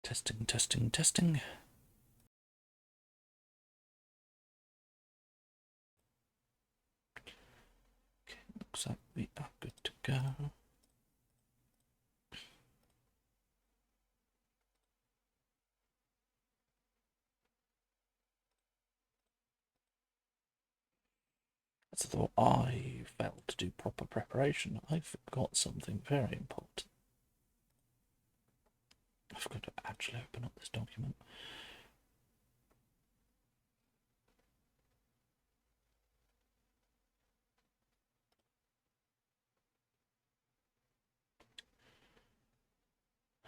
Testing, testing, testing. Okay, looks like we are good to go. As I thought I failed to do proper preparation, I forgot something very important. I forgot to actually open up this document.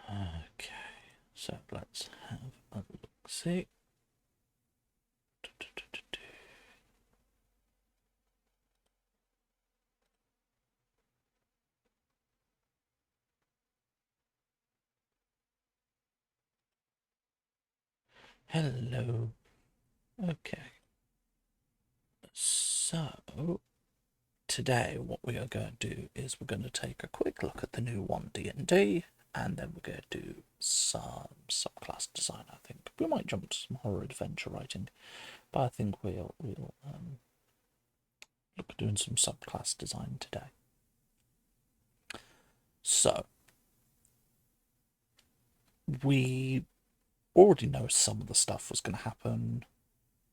Okay, so let's have a look-see. Hello. Okay. So, today what we are going to do is we're going to take a quick look at the new One D&D, and then we're going to do some subclass design. I think we might jump to some horror adventure writing, but I think we'll look at doing some subclass design today. So, we already know some of the stuff was going to happen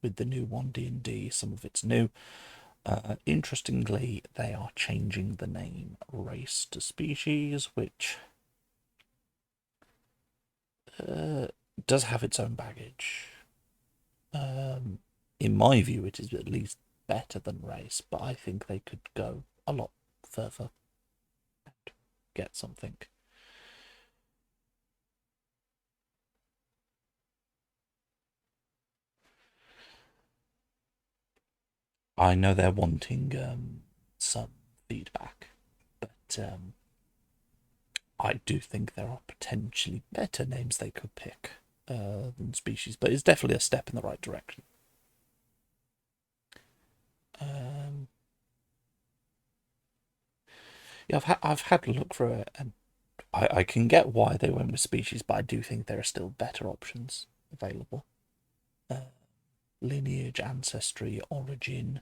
with the new One D&D. Some of it's new. Interestingly, they are changing the name race to species, which does have its own baggage. In my view, it is at least better than race, but I think they could go a lot further and get something. I know they're wanting some feedback, but I do think there are potentially better names they could pick than species, but it's definitely a step in the right direction. Yeah, I've had a look through it, and I can get why they went with species, but I do think there are still better options available. Lineage, ancestry, origin,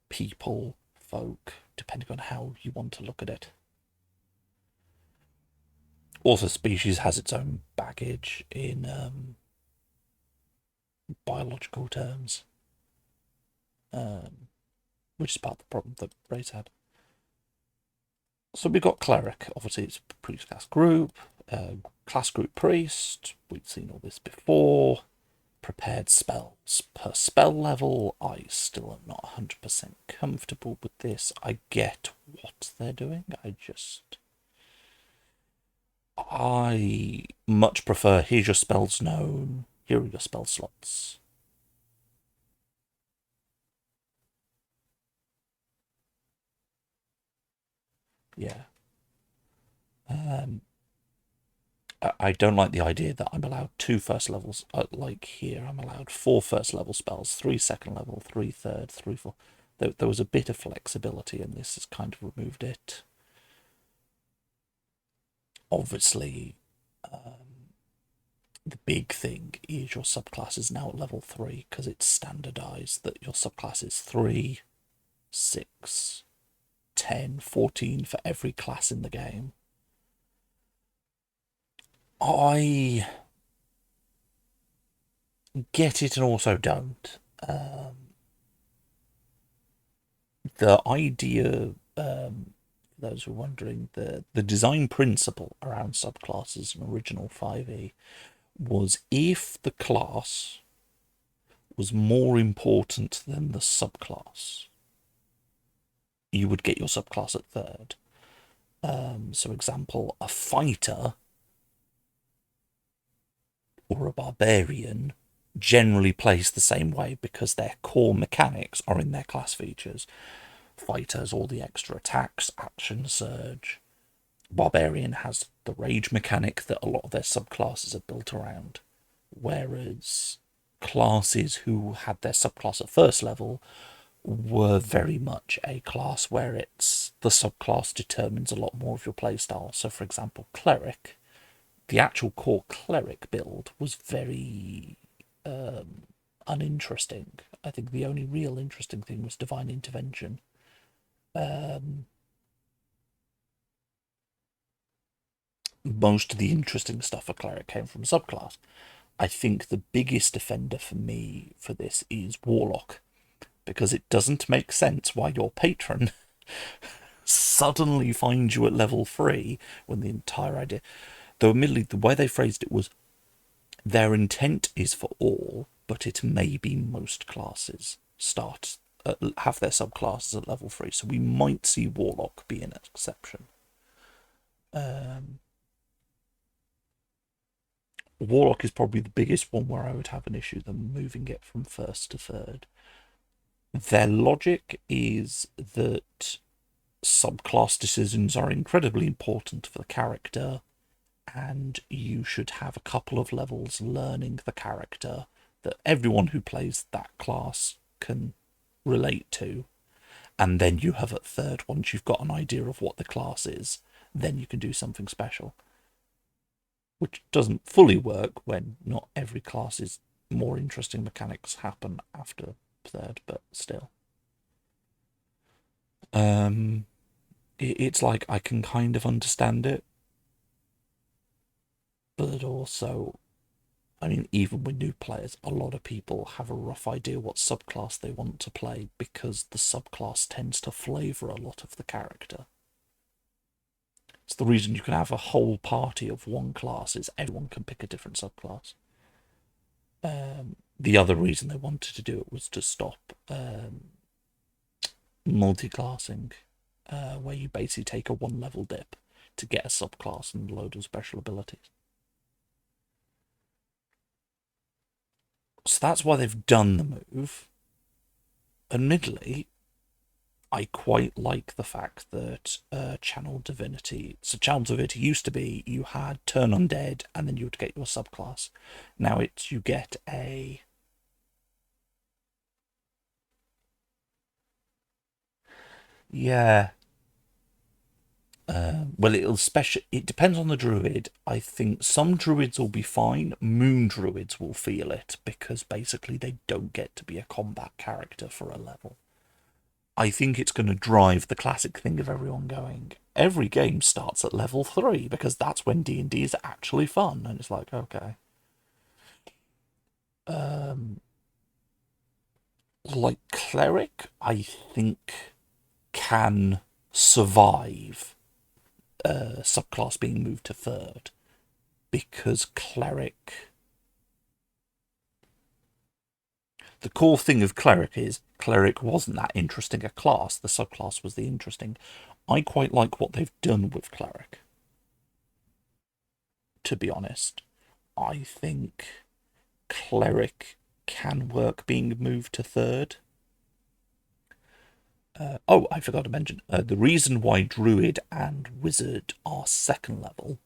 people, folk, depending on how you want to look at it. Also, species has its own baggage in biological terms, which is part of the problem that race had. So we've got cleric, obviously it's a priest class group priest, we've seen all this before. Prepared spells per spell level. I still am not 100% comfortable with this. I get what they're doing. I much prefer here's your spells known, here are your spell slots. Yeah. I don't like the idea that I'm allowed 2 first levels. Like here, I'm allowed 4 first level spells, 3 second level, 3 third, 3 4. There was a bit of flexibility, and this has kind of removed it. Obviously, the big thing is your subclass is now at level 3 because it's standardized that your subclass is 3, 6, 10, 14 for every class in the game. I get it and also don't. The idea, those who are wondering, the design principle around subclasses in original 5e was if the class was more important than the subclass, you would get your subclass at third. So, example, a fighter or a barbarian generally plays the same way because their core mechanics are in their class features. Fighters, all the extra attacks, action surge. Barbarian has the rage mechanic that a lot of their subclasses are built around. Whereas classes who had their subclass at first level were very much a class where it's the subclass determines a lot more of your playstyle. So, for example, cleric The actual core cleric build was very uninteresting. I think the only real interesting thing was divine intervention. Most of the interesting stuff for cleric came from subclass. I think the biggest offender for me for this is warlock, because it doesn't make sense why your patron suddenly finds you at level 3 when the entire idea, though admittedly the way they phrased it was their intent is for all, but it may be most classes have their subclasses at level 3, so we might see warlock be an exception. Warlock is probably the biggest one where I would have an issue them moving it from first to third. Their logic is that subclass decisions are incredibly important for the character, and you should have a couple of levels learning the character that everyone who plays that class can relate to, and then you have at third, once you've got an idea of what the class is, then you can do something special, which doesn't fully work when not every class's more interesting mechanics happen after third, but still. It's like I can kind of understand it, but also, I mean, even with new players, a lot of people have a rough idea what subclass they want to play because the subclass tends to flavour a lot of the character. It's the reason you can have a whole party of one class is everyone can pick a different subclass. The other reason they wanted to do it was to stop multi-classing, where you basically take a one-level dip to get a subclass and a load of special abilities. So that's why they've done the move. Admittedly, I quite like the fact that Channel Divinity... So Channel Divinity used to be you had Turn Undead and then you would get your subclass. Now it's you get a... Yeah. Well, it depends on the druid. I think some druids will be fine. Moon druids will feel it because basically they don't get to be a combat character for a level. I think it's going to drive the classic thing of everyone going, every game starts at level 3 because that's when D&D is actually fun. And it's like, okay. Like cleric, I think can survive subclass being moved to third, because cleric... The core thing of cleric is cleric wasn't that interesting a class, the subclass was the interesting. I quite like what they've done with cleric, to be honest. I think cleric can work being moved to third. Oh, I forgot to mention, the reason why druid and wizard are second level,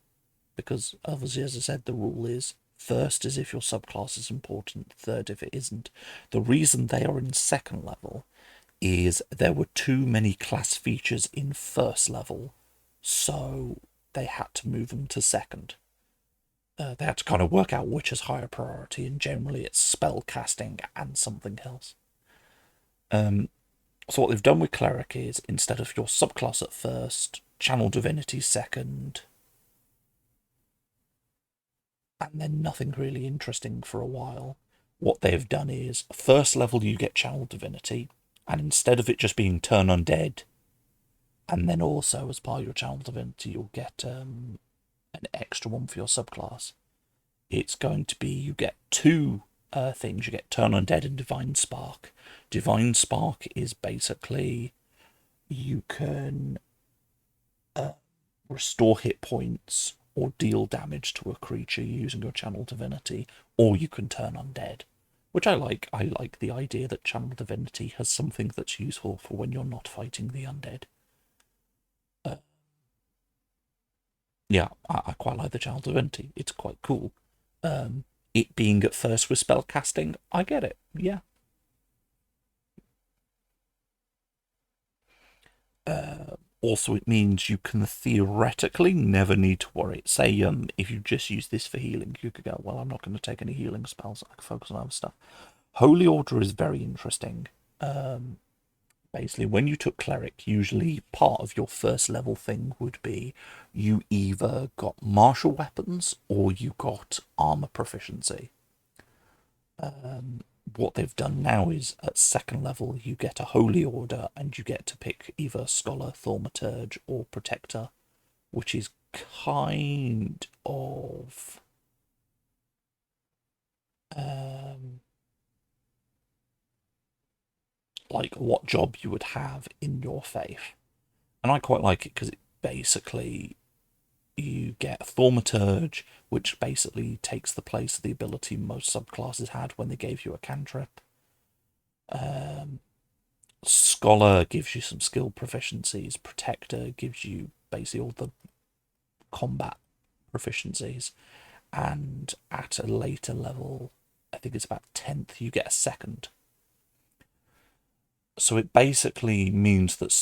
because obviously, as I said, the rule is first is if your subclass is important, third if it isn't. The reason they are in second level is there were too many class features in first level, so they had to move them to second. They had to kind of work out which is higher priority, and generally it's spell casting and something else. So what they've done with cleric is, instead of your subclass at first, Channel Divinity second, and then nothing really interesting for a while, what they've done is, first level you get Channel Divinity, and instead of it just being Turn Undead, and then also as part of your Channel Divinity you'll get an extra one for your subclass. It's going to be, you get two things. You get Turn Undead and Divine Spark. Divine Spark is basically you can restore hit points or deal damage to a creature using your Channel Divinity, or you can turn undead, which I like. I like the idea that Channel Divinity has something that's useful for when you're not fighting the undead. Yeah, I quite like the Channel Divinity. It's quite cool. It being at first with spell casting, I get it. Yeah. Also, it means you can theoretically never need to worry. Say, if you just use this for healing, you could go, well, I'm not going to take any healing spells. I can focus on other stuff. Holy Order is very interesting. Basically, when you took Cleric, usually part of your first level thing would be you either got martial weapons or you got armor proficiency. What they've done now is at second level you get a Holy Order and you get to pick either Scholar, Thaumaturge, or Protector, which is kind of like what job you would have in your faith. And I quite like it because it basically, you get Thaumaturge, which basically takes the place of the ability most subclasses had when they gave you a cantrip. Scholar gives you some skill proficiencies. Protector gives you basically all the combat proficiencies. And at a later level, I think it's about 10th, you get a second. So it basically means that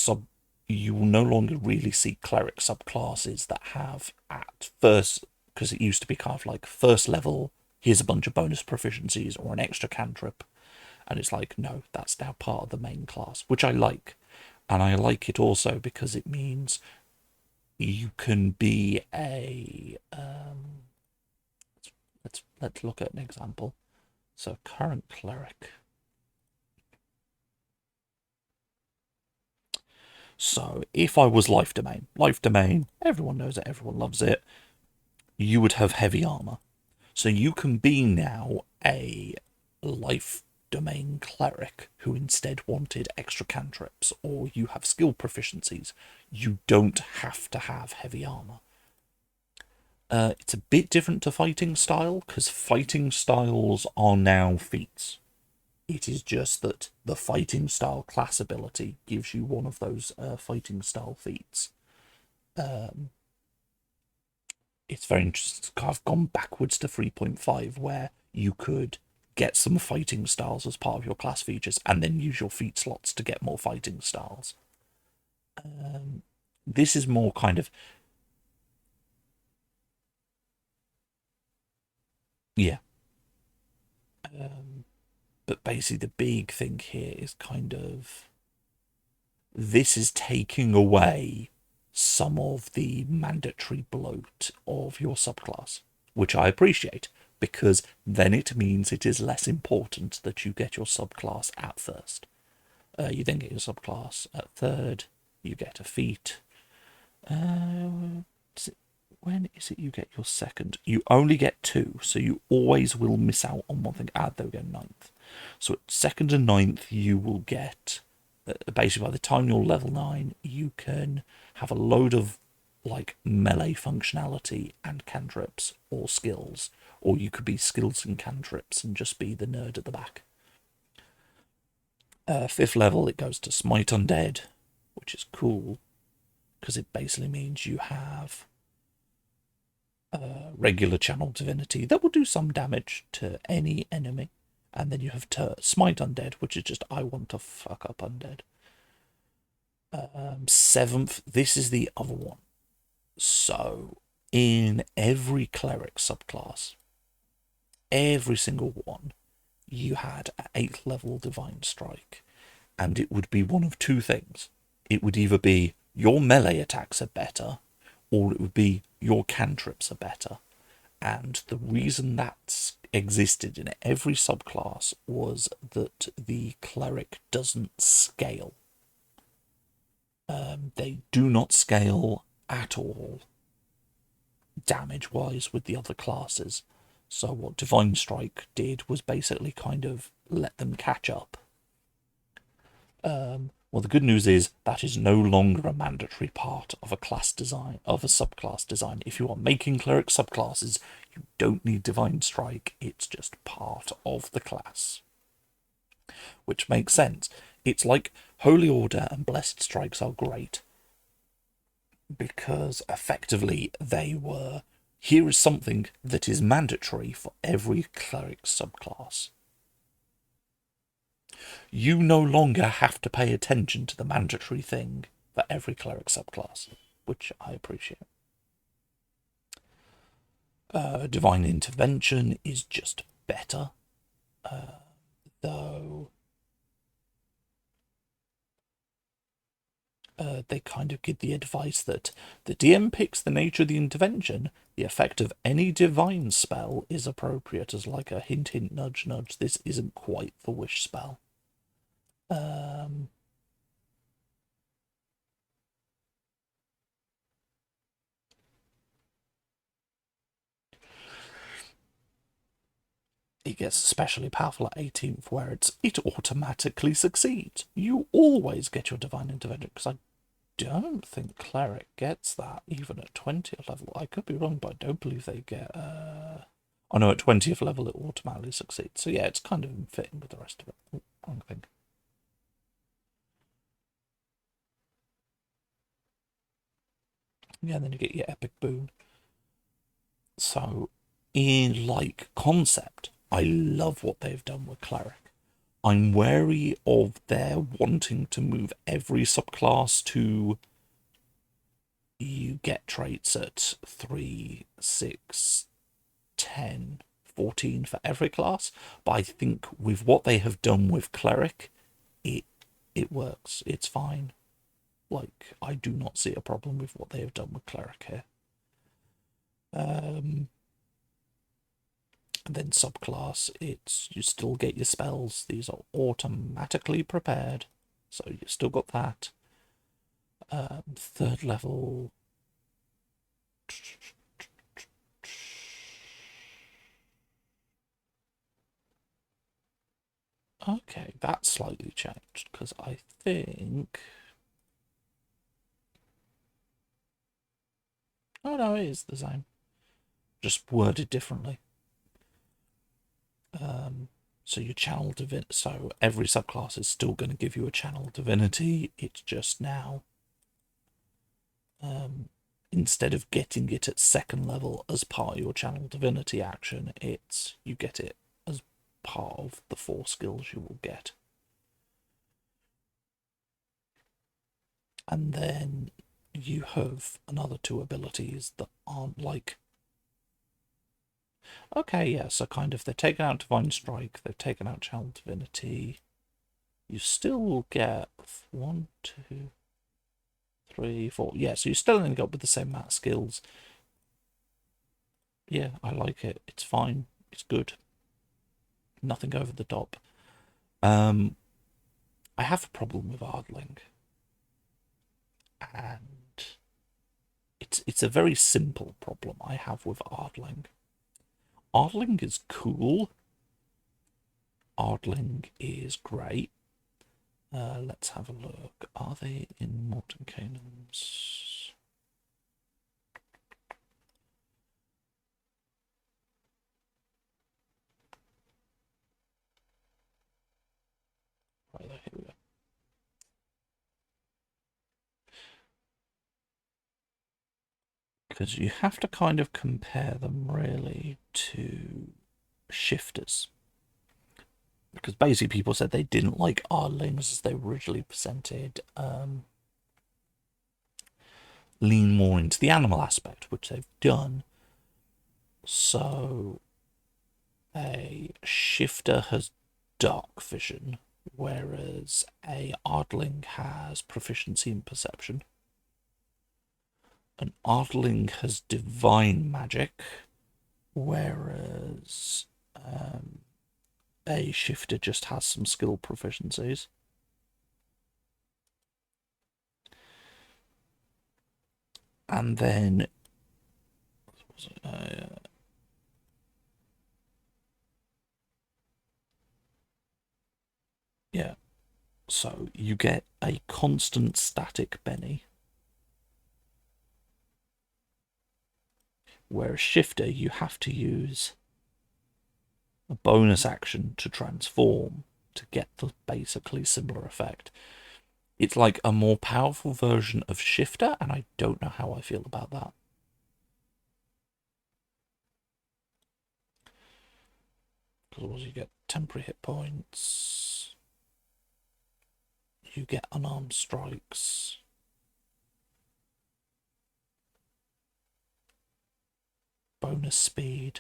you will no longer really see cleric subclasses that have at first, because it used to be kind of like first level, here's a bunch of bonus proficiencies or an extra cantrip. And it's like, no, that's now part of the main class, which I like. And I like it also because it means you can be a... let's look at an example. So current cleric. So if I was Life Domain, everyone knows it, everyone loves it, you would have heavy armor. So you can be now a Life Domain cleric who instead wanted extra cantrips, or you have skill proficiencies. You don't have to have heavy armor. It's a bit different to fighting style, because fighting styles are now feats. It is just that the fighting style class ability gives you one of those fighting style feats. It's very interesting. I've gone backwards to 3.5, where you could get some fighting styles as part of your class features and then use your feat slots to get more fighting styles. This is more kind of... yeah. But basically the big thing here is kind of... this is taking away some of the mandatory bloat of your subclass, which I appreciate, because then it means it is less important that you get your subclass at first. You then get your subclass at third, you get a feat. When is it you get your second? You only get two, so you always will miss out on one thing. There we go, ninth. So at second and ninth, you will get... basically, by the time you're level 9, you can have a load of like melee functionality and cantrips or skills, or you could be skills and cantrips and just be the nerd at the back. 5th level, it goes to Smite Undead, which is cool because it basically means you have regular channel divinity that will do some damage to any enemy. And then you have Smite Undead, which is just, I want to fuck up undead. 7th, this is the other one. So, in every cleric subclass, every single one, you had an 8th level Divine Strike. And it would be one of two things. It would either be your melee attacks are better, or it would be your cantrips are better. And the reason that's existed in every subclass was that the cleric doesn't scale. They do not scale at all damage-wise with the other classes. So what Divine Strike did was basically kind of let them catch up. Well, the good news is that is no longer a mandatory part of a class design, of a subclass design. If you are making cleric subclasses, you don't need Divine Strike. It's just part of the class, which makes sense. It's like Holy Order and Blessed Strikes are great because effectively they were, here is something that is mandatory for every cleric subclass. You no longer have to pay attention to the mandatory thing for every cleric subclass, which I appreciate. Divine Intervention is just better, though they kind of give the advice that the DM picks the nature of the intervention. The effect of any divine spell is appropriate, as like a hint, hint, nudge, nudge. This isn't quite the wish spell. It gets especially powerful at 18th, where it automatically succeeds. You always get your divine intervention, because I don't think cleric gets that even at 20th level. I could be wrong, but I don't believe they get. Oh no, at 20th level it automatically succeeds. So yeah, it's kind of fitting with the rest of it. Oh, wrong thing. Yeah, and then you get your epic boon. So, in like concept, I love what they've done with cleric. I'm wary of their wanting to move every subclass to you get traits at 3, 6, 10, 14 for every class. But I think with what they have done with cleric, it works. It's fine. Like, I do not see a problem with what they have done with cleric here. And then subclass, it's you still get your spells. These are automatically prepared, so you still got that. Third level. Okay, that's slightly changed, because I think... Oh no, it is the same. Just worded differently. So your channel divinity, so every subclass is still going to give you a channel divinity. It's just now, instead of getting it at second level as part of your channel divinity action, you get it as part of the 4 skills you will get. And then you have another 2 abilities that aren't like... Okay, yeah, so kind of they've taken out Divine Strike, they've taken out Channel Divinity. You still get 1, 2, 3, 4. Yeah, so you still only got with the same amount of skills. Yeah, I like it. It's fine. It's good. Nothing over the top. I have a problem with Ardling. And it's a very simple problem I have with Ardling. Ardling is cool. Ardling is great. Let's have a look. Are they in Morton Canaans? Right there, here we go. Because you have to kind of compare them really to shifters. Because basically people said they didn't like Ardlings as they were originally presented. Lean more into the animal aspect, which they've done. So a shifter has dark vision, whereas a Ardling has proficiency in perception. An Ardling has divine magic, whereas a shifter just has some skill proficiencies. And then yeah, so you get a constant static Benny, whereas shifter you have to use a bonus action to transform to get the basically similar effect. It's like a more powerful version of shifter, and I don't know how I feel about that. Because you get temporary hit points, you get unarmed strikes, bonus speed.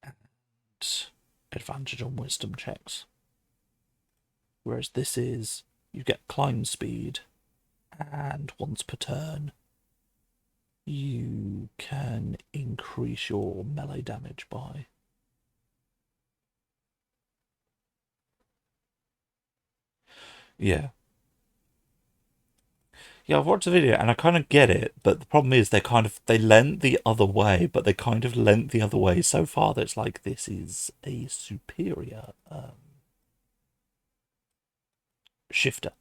And advantage on wisdom checks. Whereas this is, you get climb speed, and once per turn, you can increase your melee damage by. Yeah. Yeah, I've watched the video and I kind of get it, but the problem is they lent the other way, but they kind of lent the other way so far that it's like this is a superior shifter.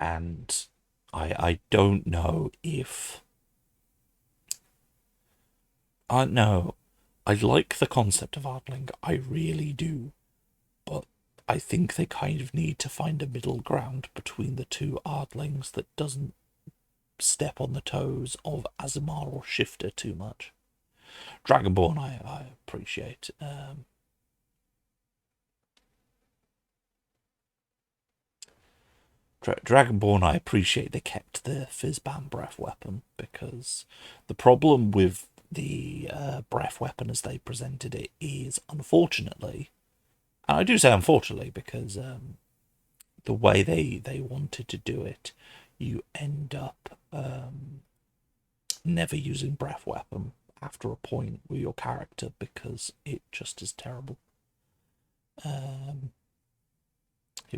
And I don't know if I know I like the concept of Ardling, I really do, but I think they kind of need to find a middle ground between the two Ardlings that doesn't step on the toes of Azimar or Shifter too much. Dragonborn, I appreciate. Dragonborn, I appreciate they kept the Fizzban breath weapon, because the problem with the breath weapon as they presented it is, unfortunately, and I do say unfortunately because the way they wanted to do it, you end up never using breath weapon after a point with your character because it just is terrible. Here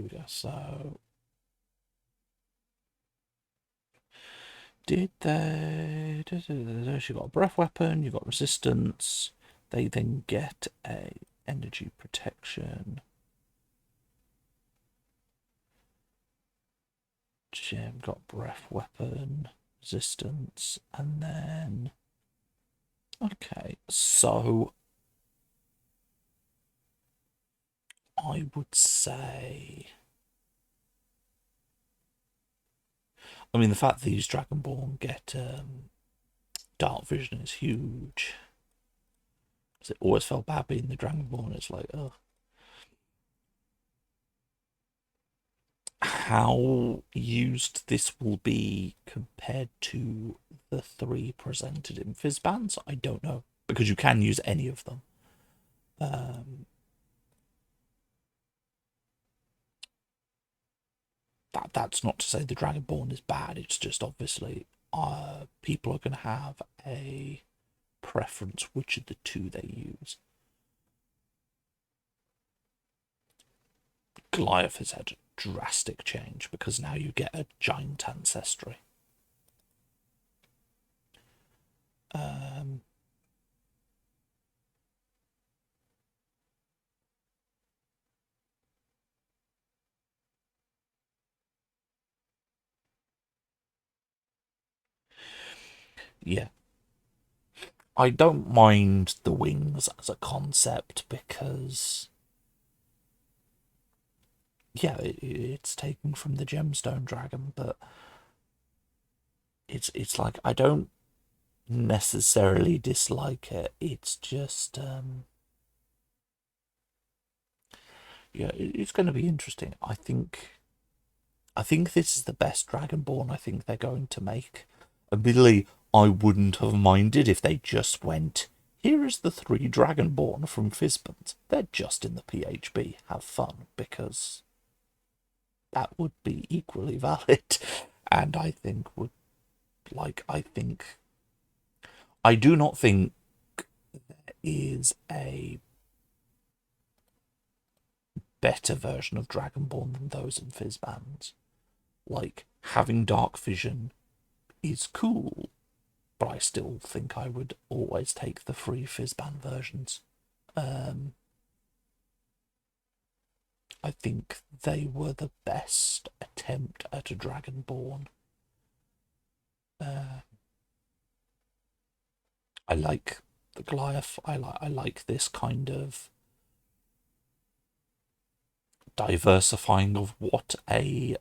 we go. So did they? She got a breath weapon. You got resistance. They then get a energy protection. Jim got breath weapon, resistance, and then okay. So I would say, I mean, the fact that these Dragonborn get dark vision is huge. Because it always felt bad being the Dragonborn. It's like, oh. How used this will be compared to the three presented in Fizzbands, I don't know. Because you can use any of them. That's not to say the Dragonborn is bad. It's just obviously people are going to have a preference which of the two they use. Goliath has had a drastic change because now you get a giant ancestry. Yeah. I don't mind the wings as a concept because, yeah, it's taken from the Gemstone Dragon, but it's like I don't necessarily dislike it. It's just yeah, it's going to be interesting. I think this is the best Dragonborn I think they're going to make. Admittedly, I wouldn't have minded if they just went, here is the three Dragonborn from Fizzbans. They're just in the PHB. Have fun, because that would be equally valid. And I think I do not think there is a better version of Dragonborn than those in Fizzbands. Like, having dark vision is cool, but I still think I would always take the free Fizzband versions. I think they were the best attempt at a Dragonborn. I like the Goliath. I like this kind of diversifying of what a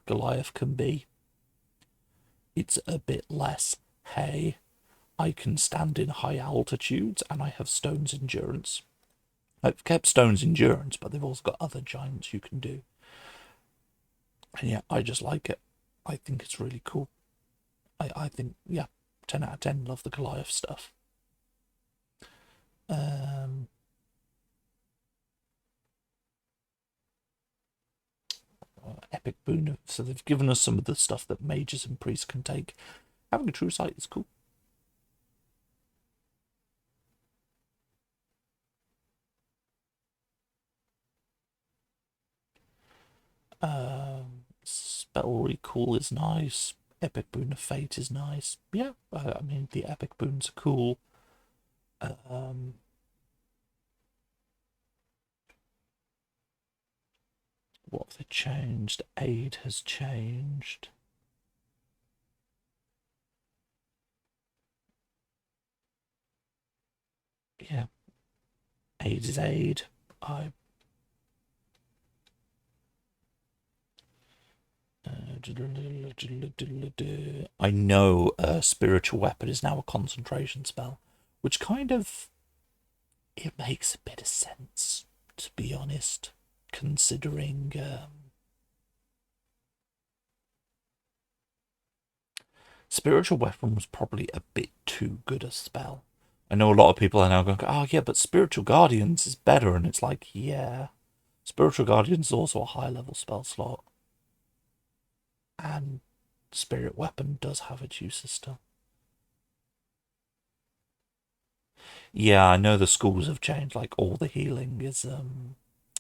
Goliath can be. It's a bit less, hey, I can stand in high altitudes and I have Stone's Endurance. I've kept Stone's Endurance, but they've also got other giants you can do. And yeah, I just like it. I think it's really cool. I think, yeah, 10 out of 10, love the Goliath stuff. Epic boon. So they've given us some of the stuff that mages and priests can take. Having a true sight is cool. Spell recall is nice. Epic boon of fate is nice. Yeah, I mean the epic boons are cool. What have they changed? Aid has changed. Yeah, aid is aid. I know a spiritual weapon is now a concentration spell, which kind of, it makes a bit of sense, to be honest, considering spiritual weapon was probably a bit too good a spell. I know a lot of people are now going, oh yeah, but spiritual guardians is better, and it's like, yeah, spiritual guardians is also a high level spell slot, and spirit weapon does have its uses still. Yeah, I know the schools have changed. Like all the healing is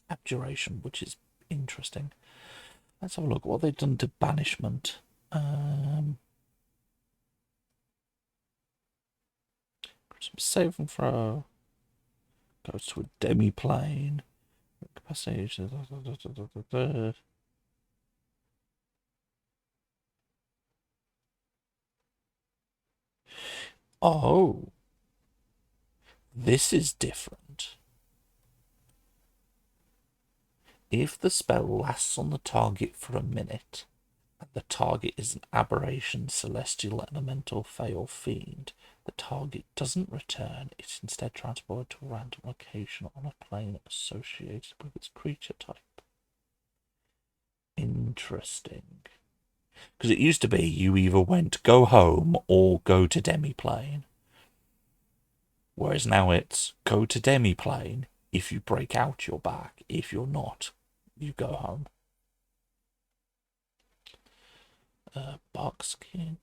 abjuration, which is interesting. Let's have a look what they've done to banishment. Save and throw goes to a demi-plane. Capacity. Oh, this is different. If the spell lasts on the target for a minute, and the target is an aberration, celestial, elemental, fey, or fiend, the target doesn't return. It's instead transported to a random location on a plane associated with its creature type. Interesting. Because it used to be you either went go home or go to demi-plane. Whereas now it's go to demi-plane. If you break out, you're back. If you're not, you go home. Barkskin.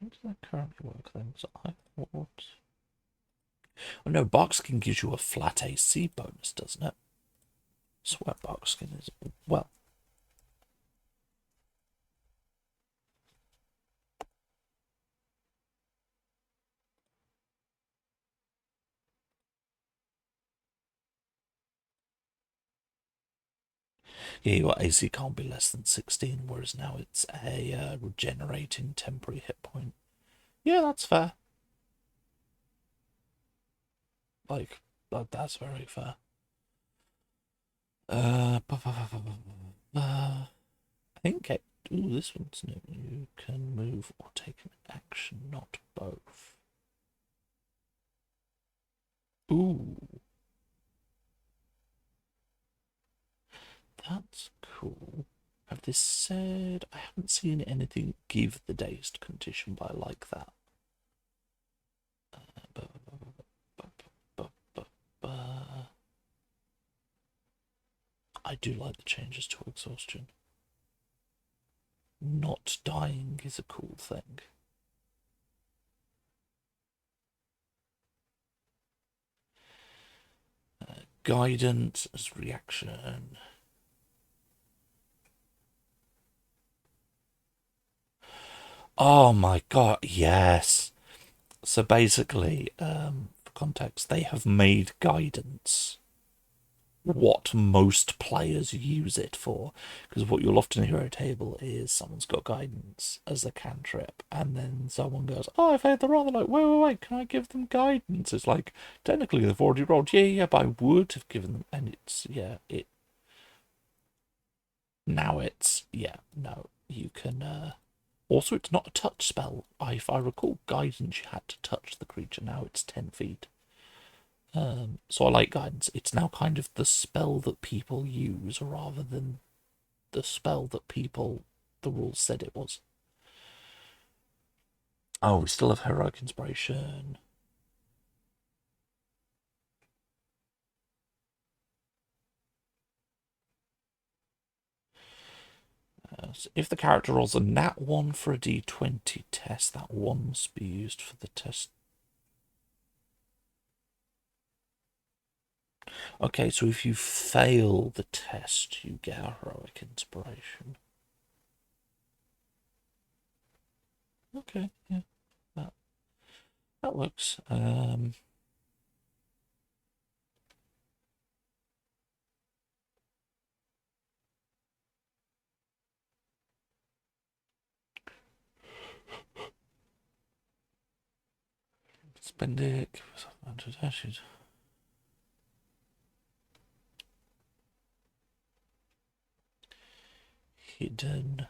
How does that currently work then? So I thought. Oh no, Barkskin gives you a flat AC bonus, doesn't it? Swear Barkskin is. Well. Yeah, your AC can't be less than 16, whereas now it's a regenerating temporary hit point. Yeah, that's fair. Like, that's very fair. I think ooh, this one's new. You can move or take an action, not both. Ooh. That's cool. Have they said... I haven't seen anything give the dazed condition, but I like that. I do like the changes to exhaustion. Not dying is a cool thing. Guidance as reaction. Oh my god, yes. So basically, for context, they have made guidance what most players use it for. Because what you'll often hear at a table is someone's got guidance as a cantrip, and then someone goes, "Oh, I failed the roll." They're like, "Wait, can I give them guidance?" It's like, technically they've already rolled. Yeah, but I would have given them, and it's now it's no, you can. Also, it's not a touch spell. If I recall, guidance you had to touch the creature. Now it's 10 feet. So I like guidance. It's now kind of the spell that people use rather than the spell that the rules said it was. Oh, we still have heroic inspiration. So if the character rolls a nat 1 for a d20 test, that 1 must be used for the test. Okay, so if you fail the test, you get a heroic inspiration. Okay, yeah, that works. Spend it. Hidden.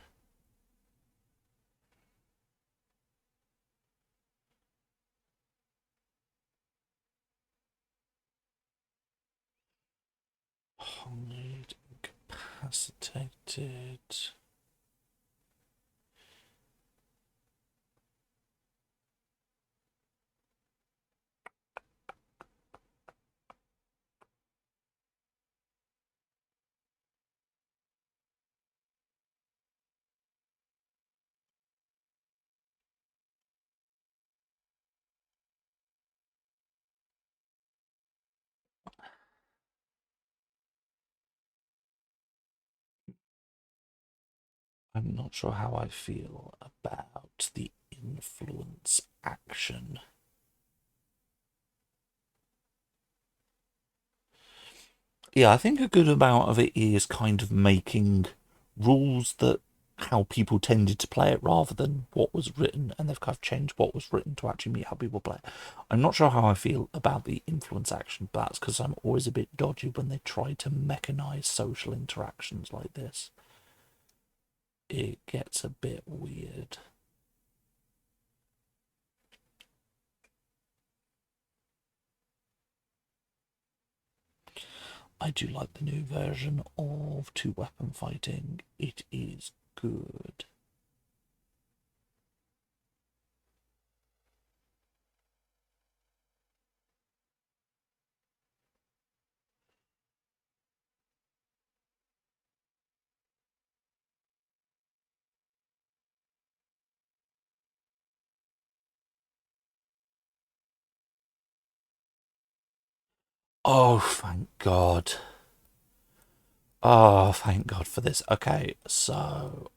Hide. Incapacitated. I'm not sure how I feel about the influence action. Yeah, I think a good amount of it is kind of making rules that how people tended to play it rather than what was written, and they've kind of changed what was written to actually meet how people play it. I'm not sure how I feel about the influence action, but that's because I'm always a bit dodgy when they try to mechanize social interactions like this. It gets a bit weird. I do like the new version of two weapon fighting. It is good. Oh, thank God. Oh, thank God for this. Okay, so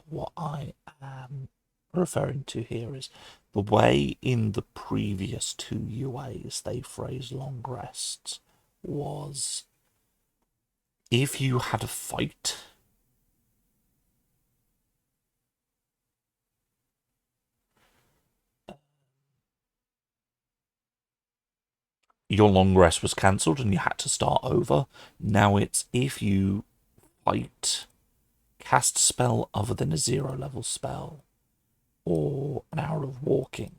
what I am referring to here is the way in the previous two UAs they phrased long rests was if you had a fight. Your long rest was cancelled and you had to start over. Now it's if you fight, cast a spell other than a 0 level spell, or an hour of walking,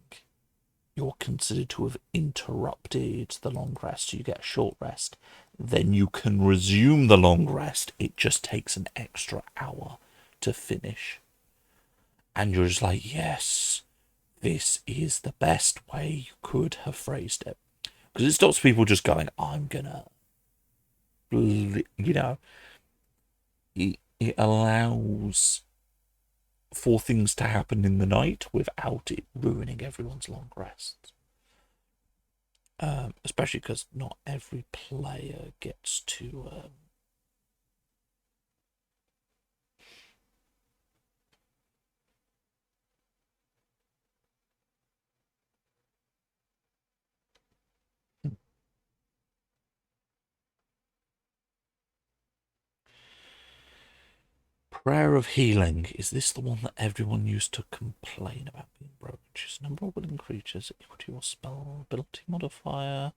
you're considered to have interrupted the long rest. So you get a short rest. Then you can resume the long rest. It just takes an extra hour to finish. And you're just like, yes, this is the best way you could have phrased it. Because it stops people just going, I'm gonna, it allows for things to happen in the night without it ruining everyone's long rest. Especially because not every player gets to. Prayer of Healing. Is this the one that everyone used to complain about being broken? Choose a number of willing creatures equal to your spell ability modifier.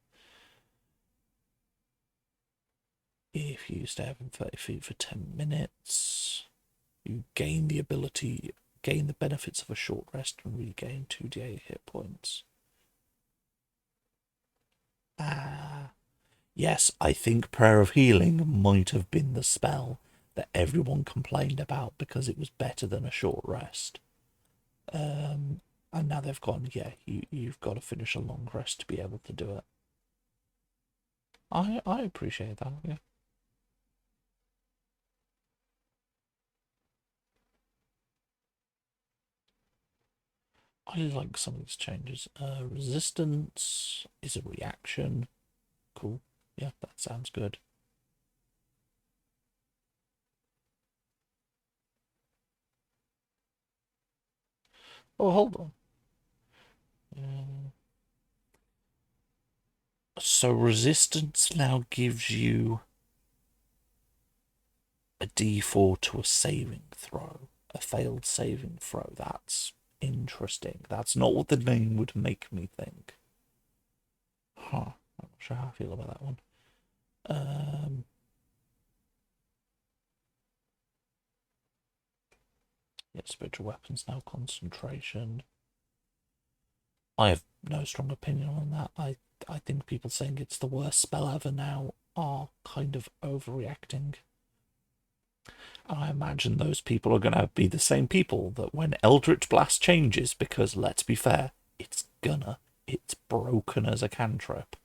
If you stay within 30 feet for 10 minutes, you gain the benefits of a short rest and regain 2d8 hit points. Yes, I think Prayer of Healing might have been the spell that everyone complained about because it was better than a short rest. And now they've gone, yeah, you've got to finish a long rest to be able to do it. I appreciate that, yeah. I like some of these changes. Resistance is a reaction. Cool. Yeah, that sounds good. Oh, hold on. So resistance now gives you a d4 to a saving throw, a failed saving throw. That's interesting. That's not what the name would make me think. Huh. I'm not sure how I feel about that one. Yeah, spiritual weapons now concentration. I have no strong opinion on that. I think people saying it's the worst spell ever now are kind of overreacting. And I imagine those people are going to be the same people that when Eldritch Blast changes, because let's be fair, it's broken as a cantrip.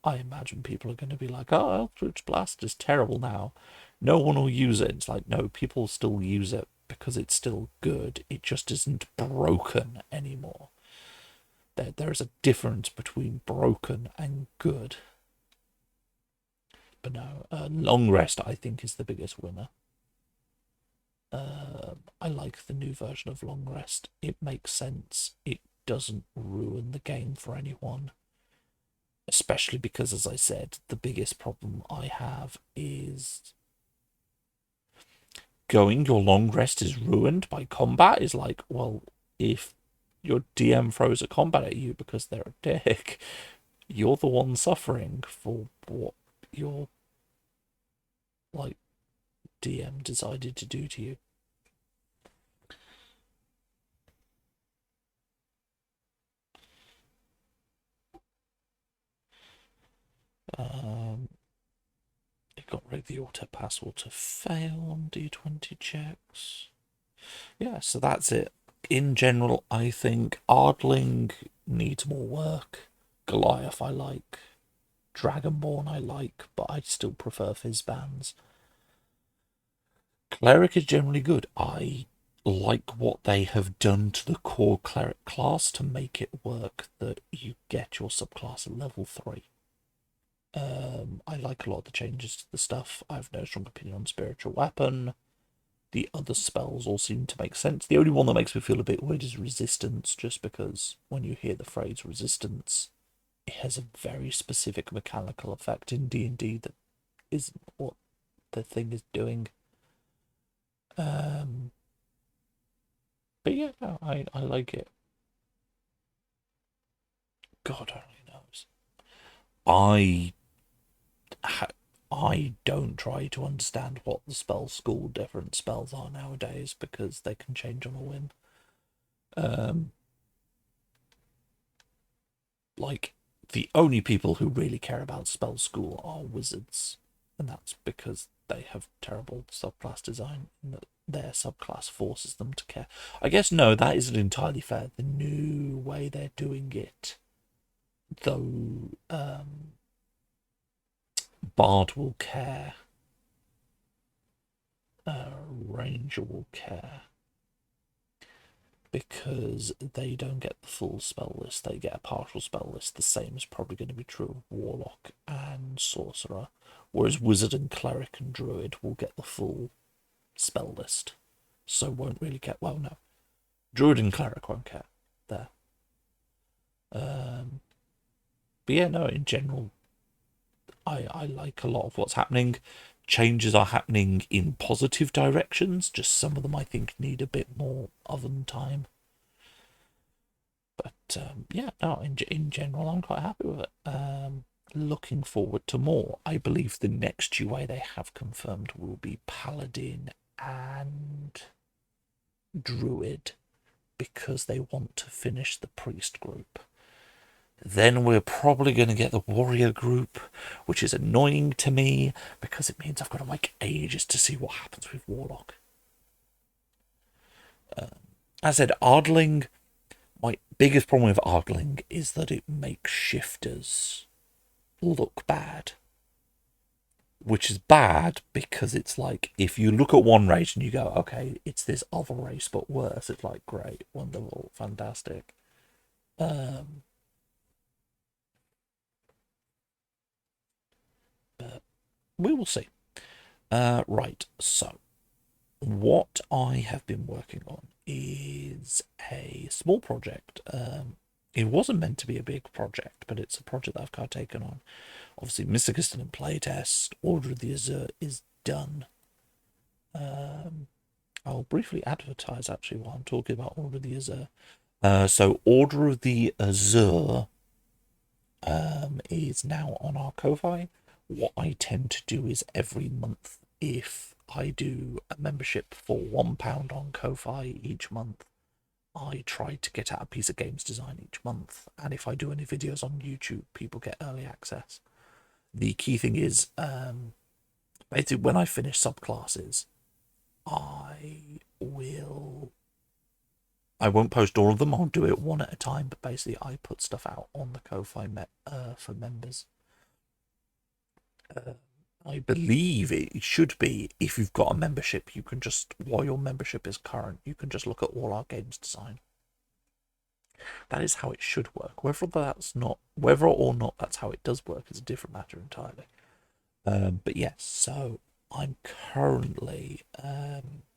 I imagine people are going to be like, oh, Eldritch Blast is terrible now. No one will use it. It's like, no, people still use it because it's still good. It just isn't broken anymore. There's a difference between broken and good. But no, long rest I think is the biggest winner. I like the new version of long rest. It makes sense. It doesn't ruin the game for anyone. Especially because, as I said, the biggest problem I have is going your long rest is ruined by combat. Is like, well, if your DM throws a combat at you because they're a dick, you're the one suffering for what your like DM decided to do to you. It got rid of the auto pass auto fail on d20 checks. Yeah, so that's it. In general, I think Ardling needs more work. Goliath I like. Dragonborn I like, but I still prefer Fizzbands. Cleric is generally good. I like what they have done to the core cleric class to make it work that you get your subclass at level 3. I like a lot of the changes to the stuff. I have no strong opinion on spiritual weapon. The other spells all seem to make sense. The only one that makes me feel a bit weird is resistance, just because when you hear the phrase resistance, it has a very specific mechanical effect in D&D that isn't what the thing is doing. But yeah, no, I like it. God only knows. I don't try to understand what the spell school different spells are nowadays because they can change on a whim. Like, the only people who really care about spell school are wizards, and that's because they have terrible subclass design and that their subclass forces them to care. I guess no, that isn't entirely fair. The new way they're doing it, though, Bard will care, Ranger will care, because they don't get the full spell list, they get a partial spell list. The same is probably going to be true of Warlock and Sorcerer, whereas Wizard and Cleric and Druid will get the full spell list, so won't really get, well, no, Druid and Cleric won't care there. But yeah, no, in general, I like a lot of what's happening. changes are happening in positive directions, just some of them I think need a bit more oven time. But yeah, no, in general, I'm quite happy with it. Looking forward to more. I believe the next UA they have confirmed will be Paladin and Druid, because they want to finish the Priest group. Then we're probably going to get the Warrior group, which is annoying to me because it means I've got to wait ages to see what happens with Warlock. As I said, Ardling, my biggest problem with Ardling is that it makes shifters look bad. Which is bad because it's like, if you look at one race and you go, okay, it's this other race but worse, it's like, great, wonderful, fantastic. But we will see. Right, so what I have been working on is a small project. It wasn't meant to be a big project, but it's a project that I've kind of taken on. Obviously, Mystic in Playtest, Order of the Azure is done. I'll briefly advertise actually while I'm talking about Order of the Azure. So Order of the Azure is now on our Ko-Fi. What I tend to do is every month, if I do a membership for £1 on Ko-Fi each month, I try to get out a piece of games design each month. And if I do any videos on YouTube, people get early access. The key thing is, basically when I finish subclasses, I won't post all of them, I'll do it one at a time, but basically I put stuff out on the Ko-Fi for members. I believe it should be, if you've got a membership, you can just, while your membership is current, you can just look at all our games design. That is how it should work. Whether or not that's how it does work is a different matter entirely. But yes, so I'm currently,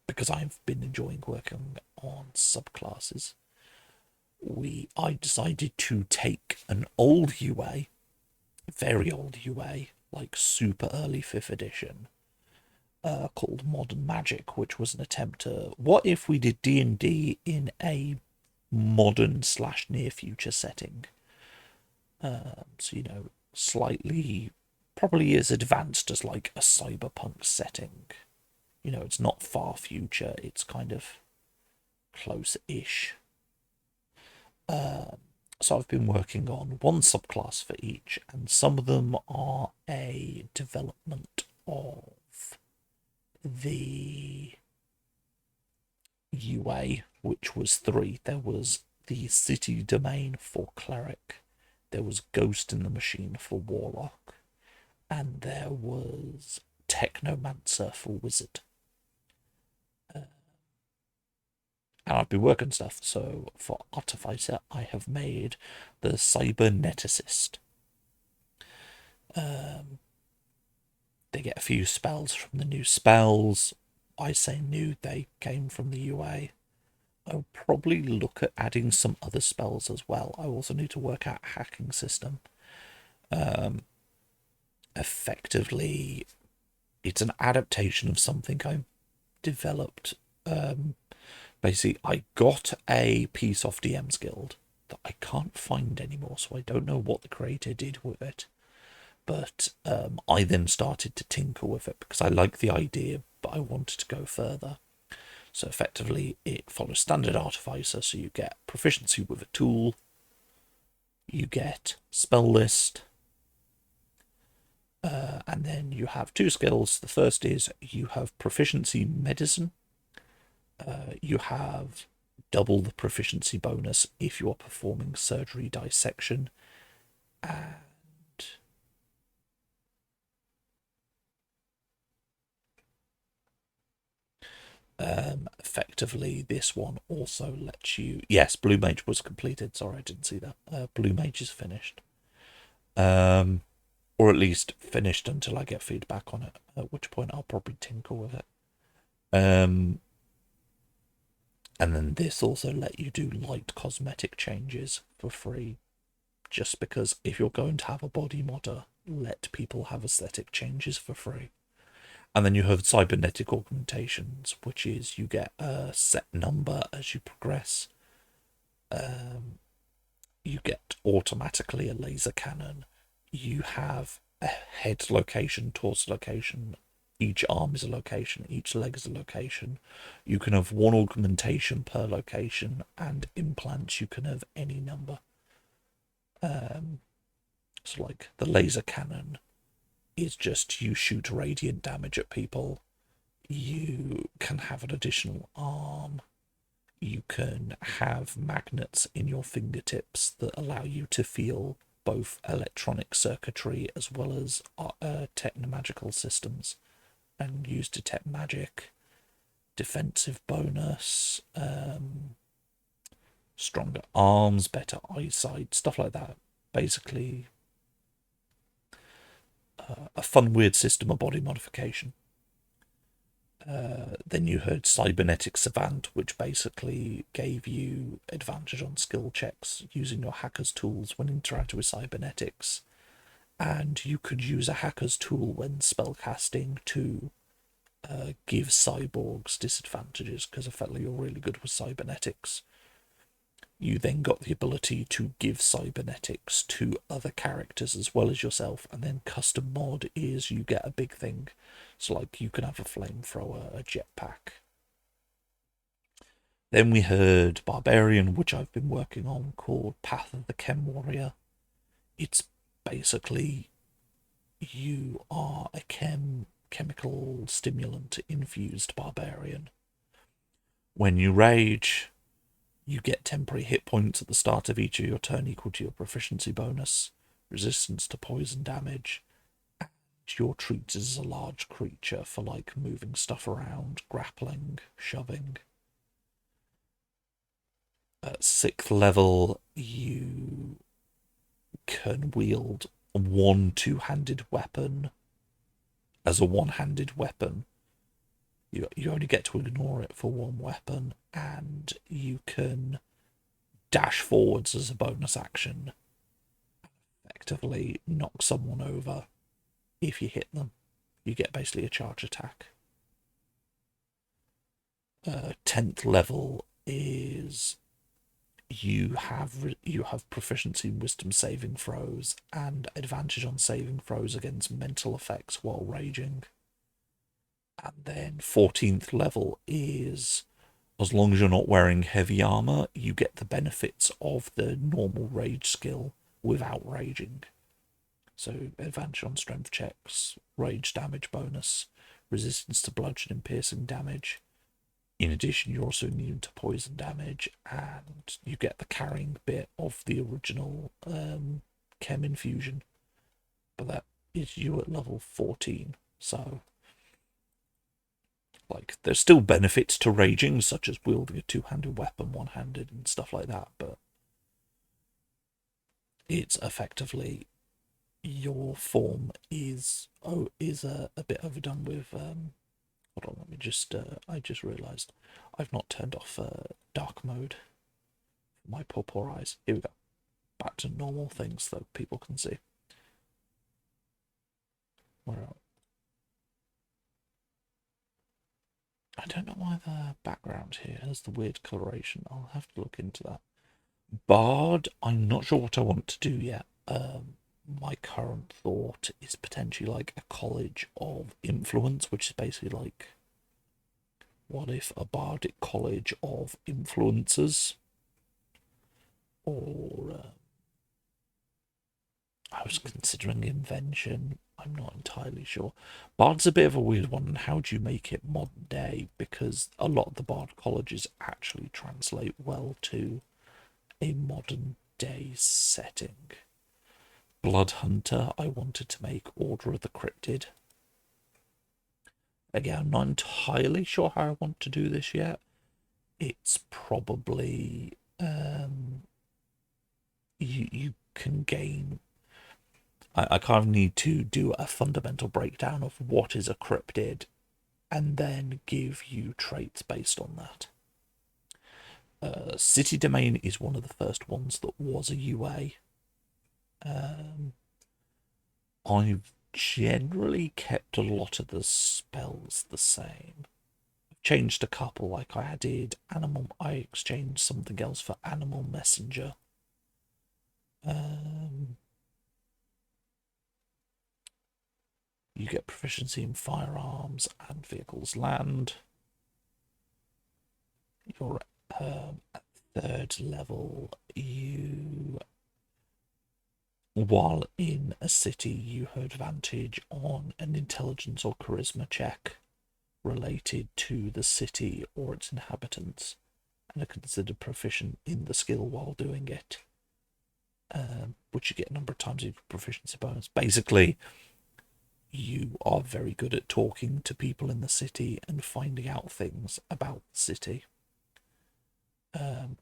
because I've been enjoying working on subclasses, I decided to take an old UA, very old UA, like super early 5th edition, called Modern Magic, which was an attempt to, what if we did D&D in a modern / near future setting? So, you know, slightly, probably as advanced as like a cyberpunk setting. You know, it's not far future, it's kind of close-ish. So I've been working on one subclass for each, and some of them are a development of the UA, which was 3. There was the City Domain for Cleric, there was Ghost in the Machine for Warlock, and there was Technomancer for Wizard. And I've been working stuff, so for Artificer I have made the Cyberneticist. They get a few spells from the new spells. I say new, they came from the UA. I'll probably look at adding some other spells as well. I also need to work out a hacking system. Effectively, it's an adaptation of something I developed. Basically, I got a piece off DM's Guild that I can't find anymore, so I don't know what the creator did with it. But I then started to tinker with it because I like the idea, but I wanted to go further. So effectively, it follows standard Artificer, so you get proficiency with a tool, you get spell list, and then you have 2 skills. The first is you have proficiency medicine. You have double the proficiency bonus if you are performing surgery dissection, and effectively this one also lets you, yes, Blue Mage was completed, sorry I didn't see that. Blue Mage is finished, or at least finished until I get feedback on it, at which point I'll probably tinker with it. And then this also let you do light cosmetic changes for free, just because if you're going to have a body modder, let people have aesthetic changes for free. And then you have cybernetic augmentations, which is you get a set number as you progress. You get automatically a laser cannon. You have a head location, torso location. Each arm is a location, each leg is a location. You can have one augmentation per location, and implants you can have any number. So, like, the laser cannon is just you shoot radiant damage at people. You can have an additional arm. You can have magnets in your fingertips that allow you to feel both electronic circuitry as well as technomagical systems and use detect magic, defensive bonus, stronger arms, better eyesight, stuff like that. Basically, a fun, weird system of body modification. Then you heard Cybernetic Savant, which basically gave you advantage on skill checks using your hacker's tools when interacting with cybernetics. And you could use a hacker's tool when spellcasting to give cyborgs disadvantages, because effectively you're really good with cybernetics. You then got the ability to give cybernetics to other characters as well as yourself, and then custom mod is you get a big thing. So, like, you can have a flamethrower, a jetpack. Then we heard Barbarian, which I've been working on, called Path of the Chem Warrior. It's basically you are a chemical stimulant infused barbarian. When you rage, you get temporary hit points at the start of each of your turn equal to your proficiency bonus, resistance to poison damage, and you're treated as a large creature for, like, moving stuff around, grappling, shoving. At 6th level, you can wield one two-handed weapon as a one-handed weapon. You only get to ignore it for one weapon, and you can dash forwards as a bonus action, effectively knock someone over if you hit them. You get basically a charge attack. 10th level is you have proficiency in wisdom saving throws and advantage on saving throws against mental effects while raging. And then 14th level is, as long as you're not wearing heavy armor, you get the benefits of the normal rage skill without raging. So advantage on strength checks, rage damage bonus, resistance to bludgeoning and piercing damage. In addition, you're also immune to poison damage, and you get the carrying bit of the original chem infusion. But that is you at level 14, so, like, there's still benefits to raging, such as wielding a two-handed weapon, one-handed, and stuff like that, but it's effectively your form is a bit overdone with. Hold on, let me just. I just realised I've not turned off dark mode for my poor eyes. Here we go. Back to normal things so people can see. Where are I don't know why the background here has the weird coloration. I'll have to look into that. Bard, I'm not sure what I want to do yet. My current thought is potentially like a college of influence, which is basically like, what if a bardic college of influencers? Or I was considering invention. I'm not entirely sure. Bard's a bit of a weird one, and how do you make it modern day? Because a lot of the bard colleges actually translate well to a modern day setting. Blood Hunter, I wanted to make Order of the Cryptid. Again, I'm not entirely sure how I want to do this yet. It's probably you can gain. I kind of need to do a fundamental breakdown of what is a cryptid, and then give you traits based on that. City Domain is one of the first ones that was a UA. I've generally kept a lot of the spells the same. Changed a couple, like I exchanged something else for animal messenger. You get proficiency in firearms and vehicles land. You're at third level. While in a city, you have advantage on an intelligence or charisma check related to the city or its inhabitants, and are considered proficient in the skill while doing it, which you get a number of times your proficiency bonus. Basically, you are very good at talking to people in the city and finding out things about the city.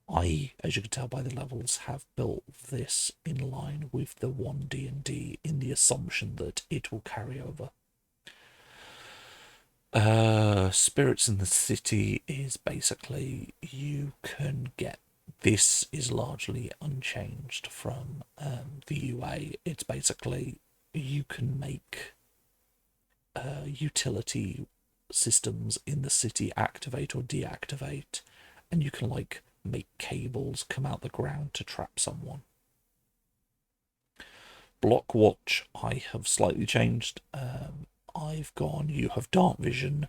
I, as you can tell by the levels, have built this in line with the One D&D in the assumption that it will carry over. Spirits in the city is basically you can get. This is largely unchanged from the UA. It's basically you can make utility systems in the city activate or deactivate, and you can like make cables come out the ground to trap someone. Block watch I have slightly changed. You have dark vision,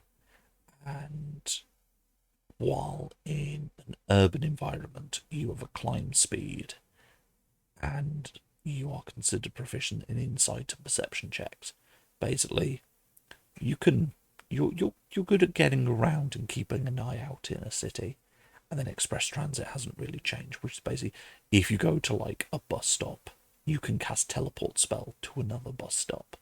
and while in an urban environment you have a climb speed, and you are considered proficient in insight and perception checks. Basically, you're good at getting around and keeping an eye out in a city. And then express transit hasn't really changed, which is basically if you go to like a bus stop, you can cast teleport spell to another bus stop.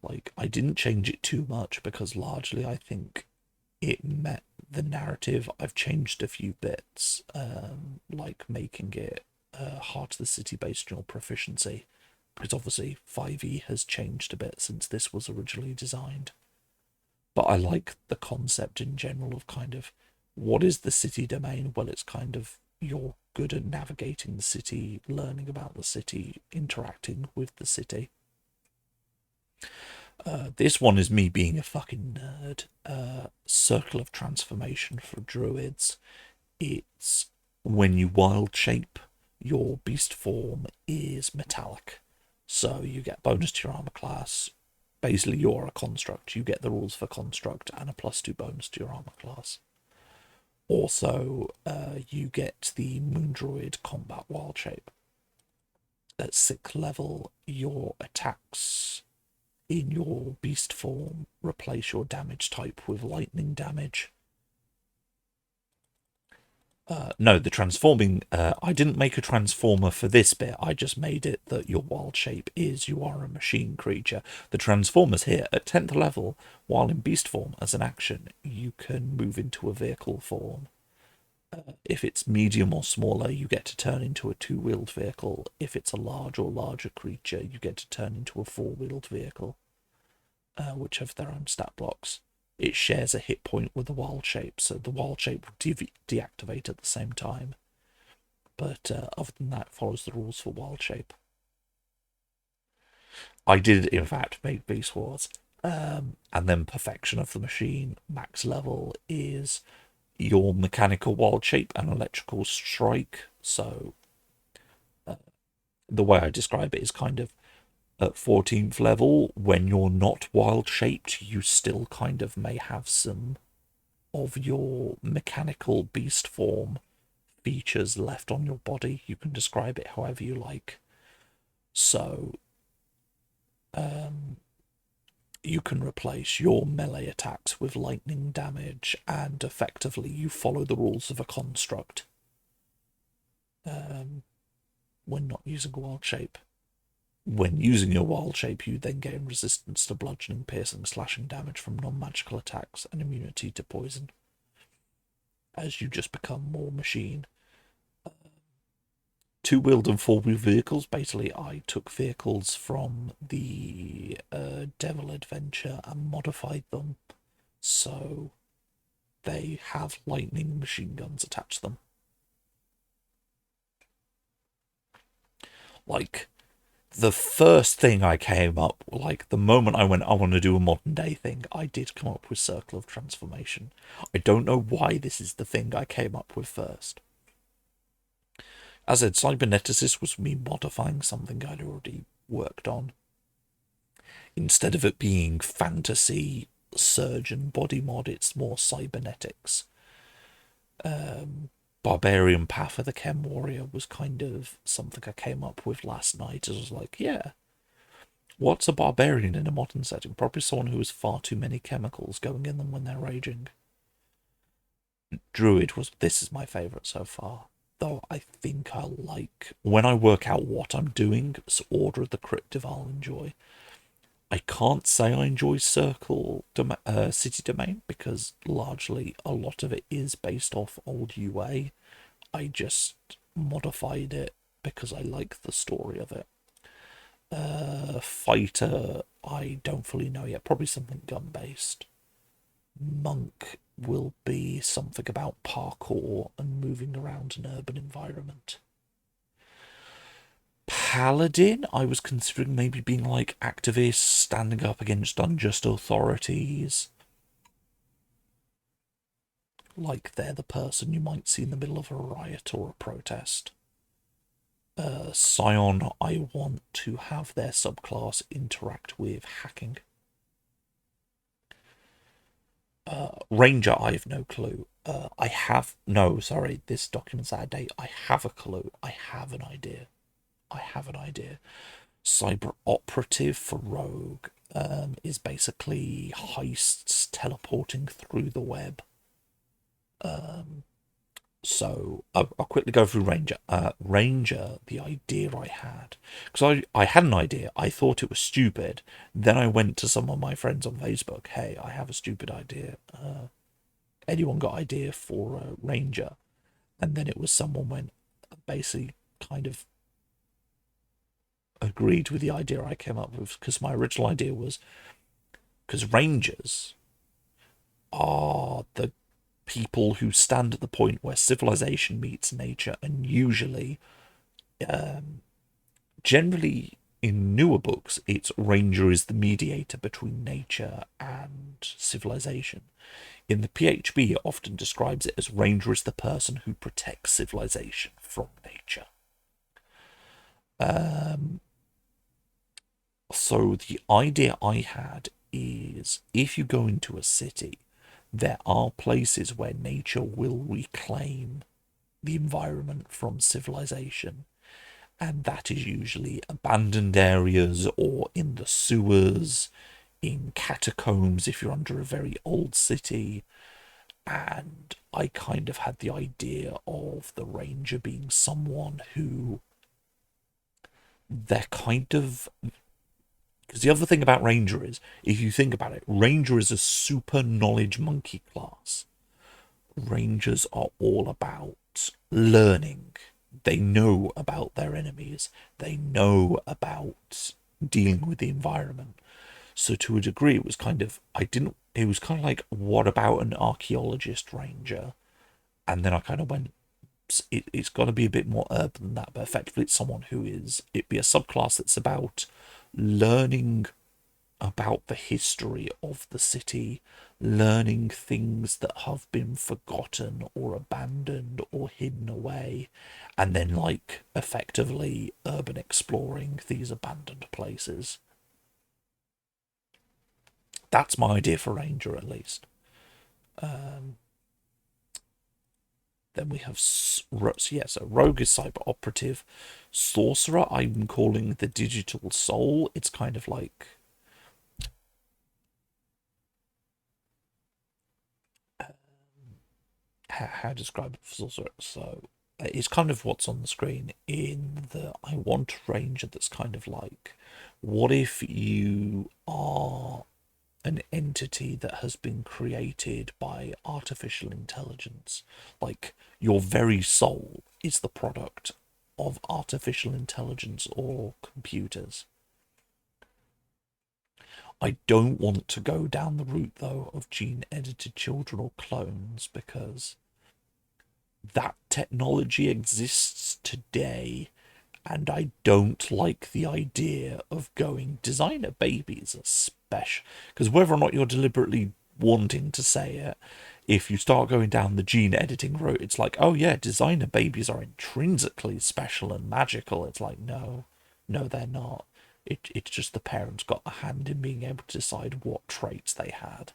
Like, I didn't change it too much because largely I think it met the narrative. I've changed a few bits, like making it Heart of the City based on your proficiency, because obviously 5e has changed a bit since this was originally designed. But I like the concept in general of kind of what is the city domain? Well, it's kind of you're good at navigating the city, learning about the city, interacting with the city. This one is me being a fucking nerd. Circle of Transformation for druids. It's when you wild shape, your beast form is metallic. So you get bonus to your armor class. Basically, you're a construct. You get the rules for construct and a +2 bonus to your armor class. Also, you get the Moon Druid combat wild shape. At 6th level, your attacks in your beast form replace your damage type with lightning damage. No, the transforming, I didn't make a transformer for this bit. I just made it that your wild shape is you are a machine creature. The transformers here at 10th level, while in beast form as an action, you can move into a vehicle form. If it's medium or smaller, you get to turn into a 2-wheeled vehicle. If it's a large or larger creature, you get to turn into a 4-wheeled vehicle, which have their own stat blocks. It shares a hit point with the wild shape, so the wild shape will deactivate at the same time. But other than that, it follows the rules for wild shape. I did, in fact, make Beast Wars. And then Perfection of the Machine, max level, is your mechanical wild shape and electrical strike. So the way I describe it is kind of at 14th level, when you're not wild shaped, you still kind of may have some of your mechanical beast form features left on your body. You can describe it however you like. So you can replace your melee attacks with lightning damage, and effectively you follow the rules of a construct when not using a wild shape. When using your wild shape, you then gain resistance to bludgeoning, piercing, slashing damage from non-magical attacks, and immunity to poison, as you just become more machine. 2-wheeled and 4-wheeled vehicles. Basically, I took vehicles from the Devil Adventure and modified them so they have lightning machine guns attached to them. Like, The first thing I came up, like the moment I went, I want to do a modern day thing, I did come up with Circle of Transformation. I don't know why this is the thing I came up with first. As I said, cyberneticist was me modifying something I'd already worked on. Instead of it being fantasy surgeon body mod, it's more cybernetics. Barbarian Path of the Chem Warrior was kind of something I came up with last night. I was like, yeah, what's a barbarian in a modern setting? Probably someone who has far too many chemicals going in them when they're raging. Druid was, this is my favourite so far. Though I think I like, when I work out what I'm doing, it's Order of the Cryptive I'll enjoy. I can't say I enjoy City Domain, because largely a lot of it is based off old UA. I just modified it because I like the story of it. Fighter, I don't fully know yet. Probably something gun-based. Monk will be something about parkour and moving around an urban environment. Paladin, I was considering maybe being like activists, standing up against unjust authorities. Like they're the person you might see in the middle of a riot or a protest. Scion, I want to have their subclass interact with hacking. Ranger, I have no clue. This document's out of date. I have a clue. I have an idea. Cyber operative for Rogue is basically heists teleporting through the web. So I'll quickly go through Ranger. Ranger, the idea I had, because I had an idea, I thought it was stupid. Then I went to some of my friends on Facebook. Hey, I have a stupid idea. Anyone got idea for Ranger? And then it was someone went, basically kind of agreed with the idea I came up with, because my original idea was, because Rangers are the people who stand at the point where civilization meets nature, and usually, generally in newer books, it's Ranger is the mediator between nature and civilization. In the PHB, it often describes it as Ranger is the person who protects civilization from nature. So the idea I had is, if you go into a city, there are places where nature will reclaim the environment from civilization, and that is usually abandoned areas or in the sewers, in catacombs if you're under a very old city. And I kind of had the idea of the Ranger being someone who, they're kind of, because the other thing about Ranger is, if you think about it, Ranger is a super knowledge monkey class. Rangers are all about learning. They know about their enemies. They know about dealing with the environment. So to a degree, it was kind of, it was kind of like, what about an archaeologist Ranger? And then I kind of went, it's got to be a bit more urban than that, but effectively it's someone who is, it'd be a subclass that's about learning about the history of the city, learning things that have been forgotten or abandoned or hidden away, and then like effectively urban exploring these abandoned places. That's my idea for Ranger, at least. Then we have, so Rogue is cyber operative. Sorcerer, I'm calling the digital soul. It's kind of like, how to describe it for Sorcerer? So it's kind of what's on the screen, in the, I want a Ranger that's kind of like, what if you are an entity that has been created by artificial intelligence? Like, your very soul is the product of artificial intelligence or computers. I don't want to go down the route, though, of gene-edited children or clones, because that technology exists today, And I don't like the idea of going designer babies are special, because whether or not you're deliberately wanting to say it, if you start going down the gene editing route, it's like, oh yeah, designer babies are intrinsically special and magical. It's like, no, they're not. It's just the parents got a hand in being able to decide what traits they had.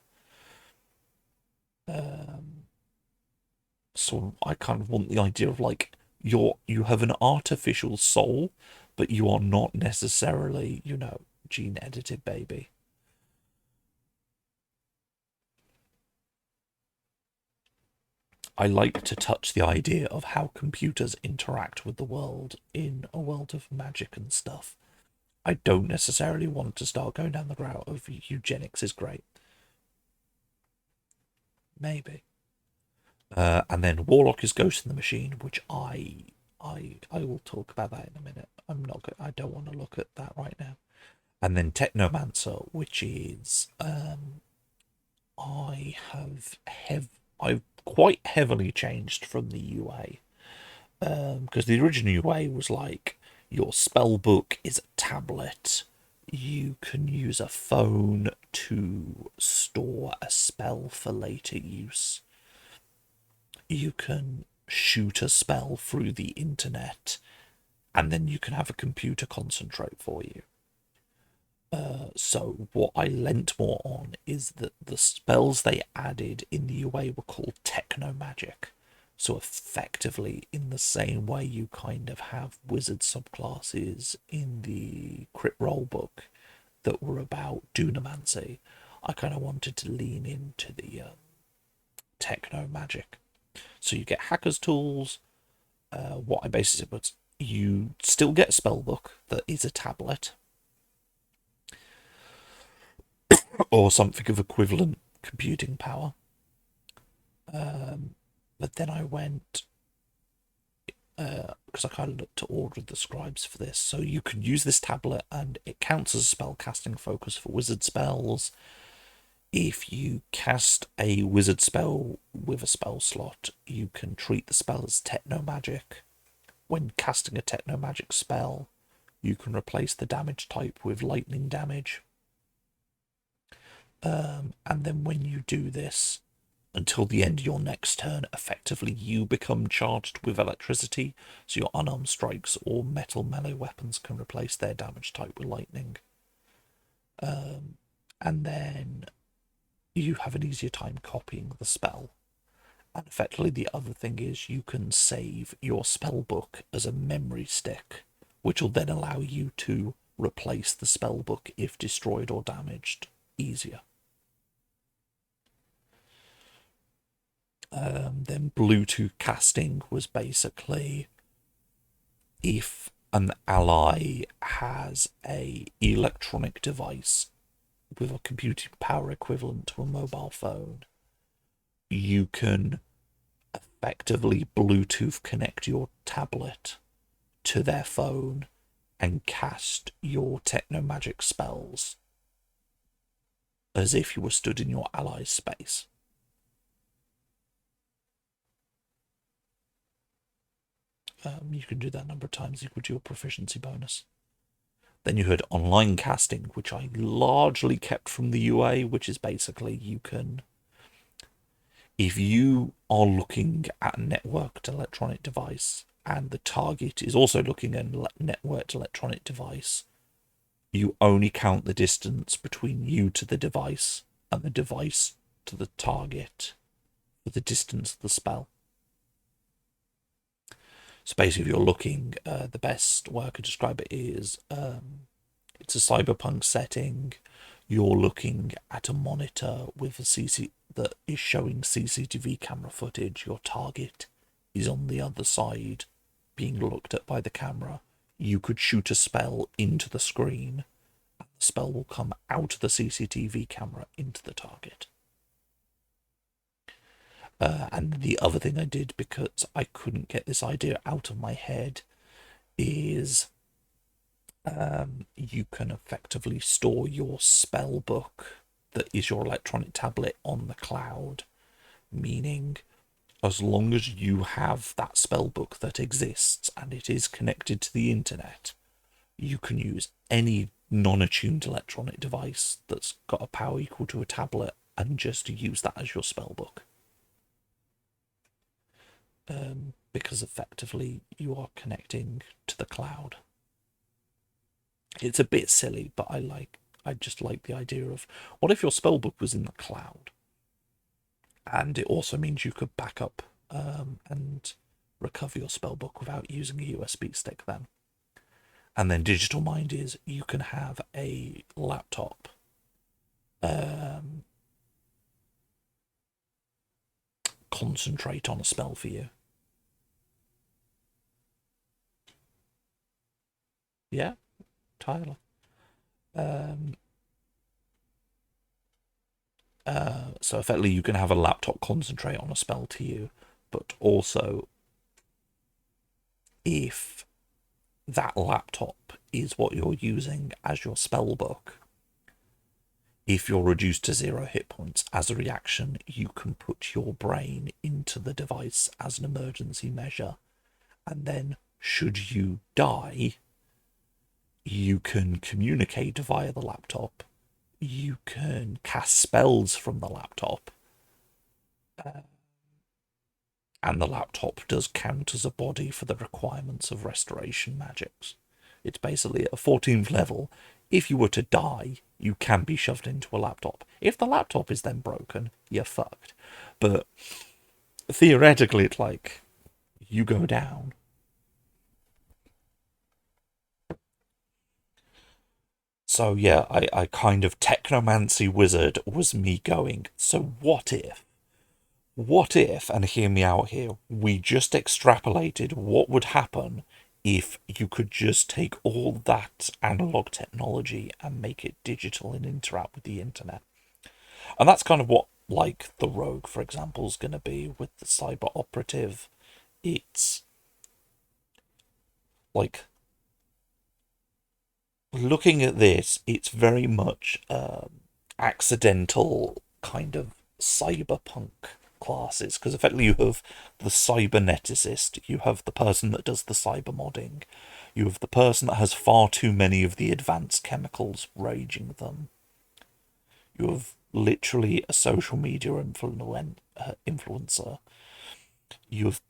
So I kind of want the idea of like you have an artificial soul, but you are not necessarily, gene edited baby. I like to touch the idea of how computers interact with the world in a world of magic and stuff. I don't necessarily want to start going down the route of eugenics is great. Maybe. And then Warlock is Ghost in the Machine, which I will talk about that in a minute. I don't want to look at that right now. And then Technomancer, which is I've quite heavily changed from the UA, because the original UA was like your spell book is a tablet. You can use a phone to store a spell for later use. You can shoot a spell through the internet, and then you can have a computer concentrate for you. So what I lent more on is that the spells they added in the UA were called techno magic. So effectively, in the same way you kind of have wizard subclasses in the crit roll book that were about dunamancy, I kind of wanted to lean into the techno magic. So you get hacker's tools. What I basically said was you still get a spellbook that is a tablet or something of equivalent computing power. But then I went, because I kind of looked to order the scribes for this, so you can use this tablet and it counts as a spell casting focus for wizard spells. If you cast a wizard spell with a spell slot, you can treat the spell as techno magic. When casting a techno magic spell, you can replace the damage type with lightning damage. And then when you do this, until the end of your next turn, effectively you become charged with electricity, so your unarmed strikes or metal melee weapons can replace their damage type with lightning. And then you have an easier time copying the spell. And effectively the other thing is you can save your spell book as a memory stick, which will then allow you to replace the spell book if destroyed or damaged easier. Then Bluetooth casting was basically if an ally has a electronic device with a computing power equivalent to a mobile phone, you can effectively Bluetooth connect your tablet to their phone and cast your techno magic spells as if you were stood in your ally's space. You can do that number of times equal to your proficiency bonus. Then you had online casting, which I largely kept from the UA, which is basically you can, if you are looking at a networked electronic device and the target is also looking at a networked electronic device, you only count the distance between you to the device and the device to the target for the distance of the spell. So basically, if you're looking, the best way I could describe it is it's a cyberpunk setting. You're looking at a monitor with a CC that is showing CCTV camera footage. Your target is on the other side, being looked at by the camera. You could shoot a spell into the screen, and the spell will come out of the CCTV camera into the target. And the other thing I did, because I couldn't get this idea out of my head, is you can effectively store your spell book that is your electronic tablet on the cloud, meaning as long as you have that spellbook that exists and it is connected to the internet, you can use any non-attuned electronic device that's got a power equal to a tablet and just use that as your spellbook. Because effectively you are connecting to the cloud. It's a bit silly, but I just like the idea of, what if your spellbook was in the cloud? And it also means you could back up and recover your spellbook without using a USB stick then. And then Digital Mind is, you can have a laptop concentrate on a spell for you. Yeah, Tyler. So effectively you can have a laptop concentrate on a spell to you, but also if that laptop is what you're using as your spell book, if you're reduced to 0 hit points, as a reaction, you can put your brain into the device as an emergency measure. And then, should you die, you can communicate via the laptop. You can cast spells from the laptop. And the laptop does count as a body for the requirements of restoration magics. It's basically at a 14th level. If you were to die, you can be shoved into a laptop. If the laptop is then broken, you're fucked. But theoretically, it's like, you go down. So yeah, I kind of technomancy wizard was me going, so what if? What if, and hear me out here, we just extrapolated what would happen if you could just take all that analog technology and make it digital and interact with the internet? And that's kind of what, like, the Rogue, for example, is going to be with the cyber operative. It's like, looking at this, it's very much accidental kind of cyberpunk classes, because effectively you have the cyberneticist, you have the person that does the cyber modding, you have the person that has far too many of the advanced chemicals raging them, you have literally a social media influencer, you have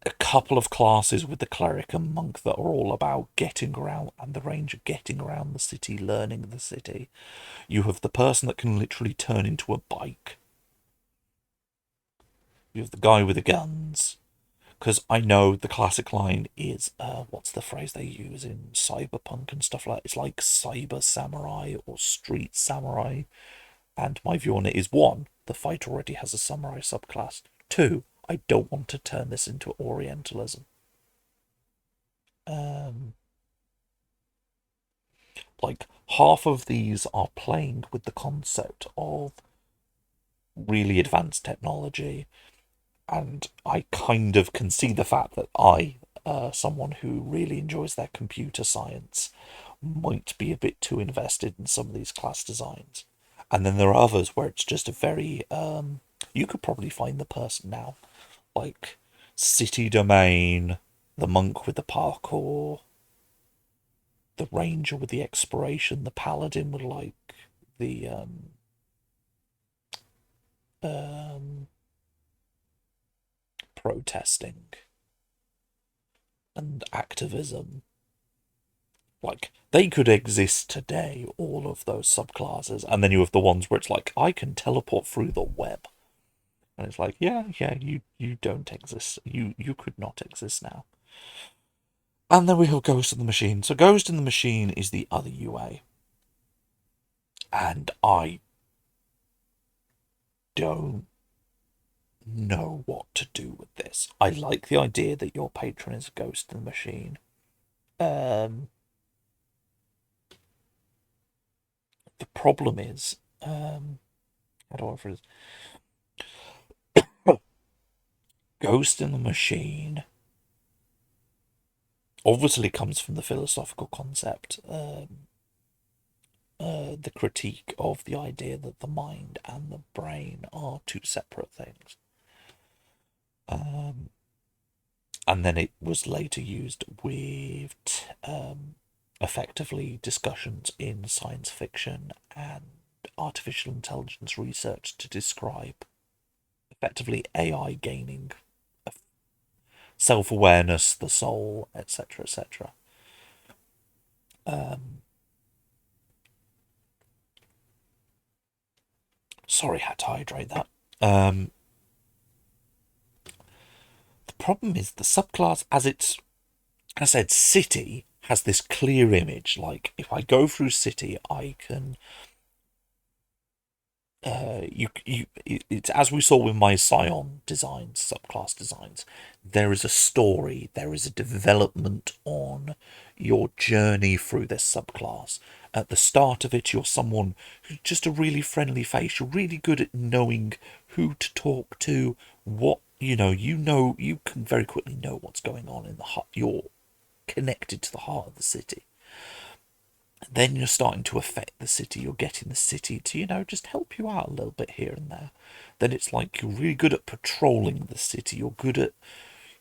a couple of classes with the cleric and monk that are all about getting around, and the range of getting around the city, learning the city. You have the person that can literally turn into a bike. You have the guy with the guns. Because I know the classic line is, what's the phrase they use in cyberpunk and stuff like that? It's like cyber samurai or street samurai. And my view on it is, 1, the fight already has a samurai subclass. 2, I don't want to turn this into Orientalism. Like, half of these are playing with the concept of really advanced technology, and I kind of can see the fact that someone who really enjoys their computer science, might be a bit too invested in some of these class designs. And then there are others where it's just a very, you could probably find the person now, like City Domain, the monk with the parkour, the ranger with the exploration, the paladin with like the protesting and activism. Like, they could exist today, all of those subclasses, and then you have the ones where it's like, I can teleport through the web. And it's like, yeah, you don't exist. You could not exist now. And then we have Ghost in the Machine. So Ghost in the Machine is the other UA. And I don't know what to do with this. I like the idea that your patron is a Ghost in the Machine. The problem is, how do I phrase it? Ghost in the Machine obviously comes from the philosophical concept, the critique of the idea that the mind and the brain are two separate things. And then it was later used with effectively discussions in science fiction and artificial intelligence research to describe effectively AI gaining self-awareness, the soul, etc., etc. Sorry, had to hydrate that. The problem is the subclass, as I said, city has this clear image. Like if I go through city, I can it's as we saw with my Scion designs, subclass designs. There is a story, there is a development on your journey through this subclass. At the start of it, you're someone who's just a really friendly face. You're really good at knowing who to talk to, what you can very quickly know what's going on in the heart. You're connected to the heart of the city. Then you're starting to affect the city. You're getting the city to, just help you out a little bit here and there. Then it's like you're really good at patrolling the city. You're good at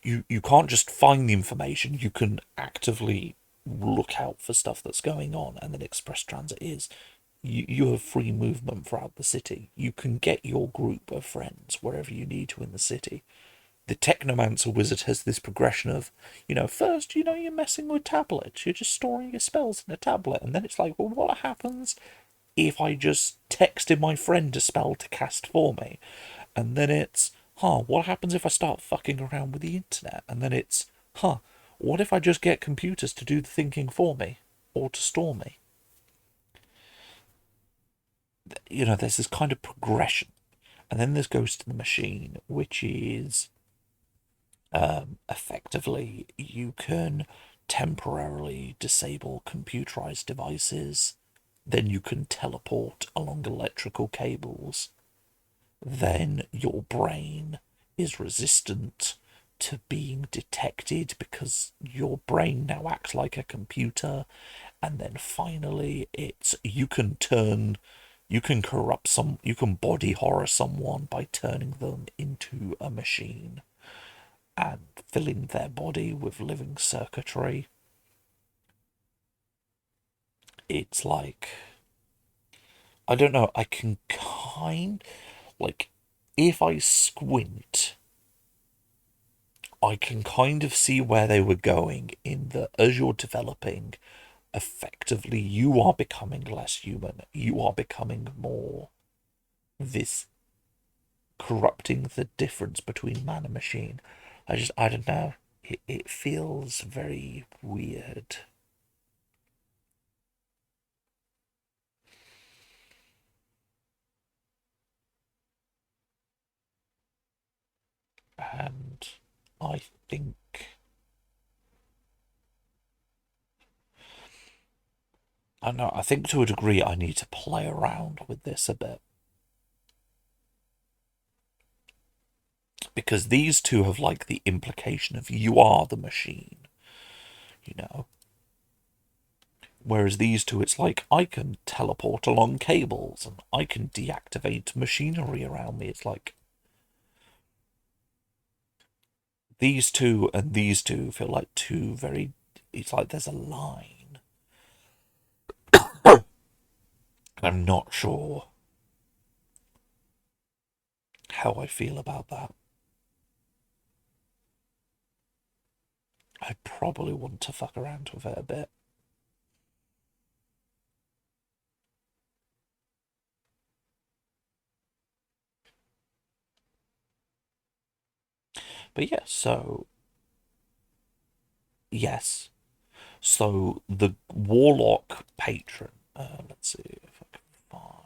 you can't just find the information. You can actively look out for stuff that's going on. And then express transit is you have free movement throughout the city. You can get your group of friends wherever you need to in the city. The Technomancer wizard has this progression of, first, you're messing with tablets. You're just storing your spells in a tablet. And then it's like, well, what happens if I just texted my friend a spell to cast for me? And then it's, what happens if I start fucking around with the internet? And then it's, what if I just get computers to do the thinking for me or to store me? There's this kind of progression. And then this goes to the machine, which is effectively you can temporarily disable computerized devices, then you can teleport along electrical cables, then your brain is resistant to being detected because your brain now acts like a computer, and then finally it's you can you can body horror someone by turning them into a machine and filling their body with living circuitry. It's like, I don't know, I can like, if I squint, I can kind of see where they were going in that as you're developing, effectively, you are becoming less human. You are becoming more this corrupting the difference between man and machine. I don't know. It feels very weird. And I think I know. I think to a degree I need to play around with this a bit because these two have like the implication of you are the machine, you know. Whereas these two, it's like I can teleport along cables and I can deactivate machinery around me. It's like these two and these two feel like two very. It's like there's a line. I'm not sure how I feel about that. I probably want to fuck around with it a bit. But yeah, so yes. So the Warlock patron. Let's see if I can find.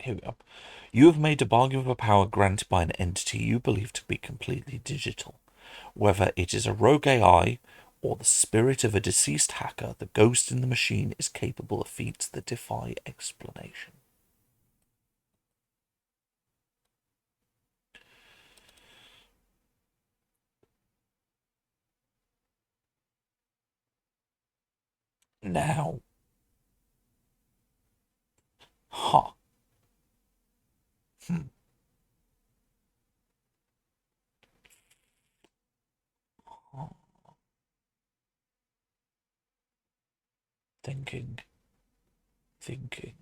Here we go. You have made a bargain for power granted by an entity you believe to be completely digital. Whether it is a rogue AI or the spirit of a deceased hacker, the ghost in the machine is capable of feats that defy explanation. Now, huh? Hmm, huh, thinking, thinking.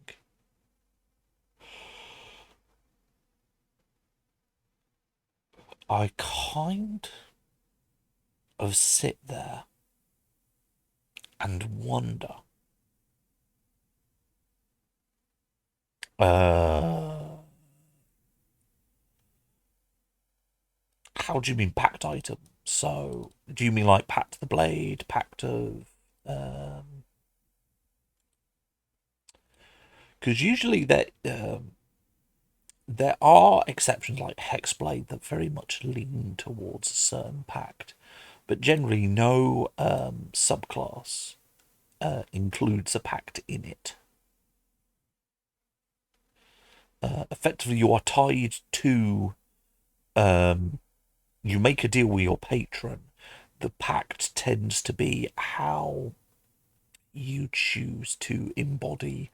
I kind of sit there and wonder. Uh, how do you mean packed item? So, do you mean like packed the blade, packed of? Because usually there are exceptions like Hexblade that very much lean towards a certain pact, but generally no subclass includes a pact in it. Effectively, you are tied to. You make a deal with your patron. The pact tends to be how you choose to embody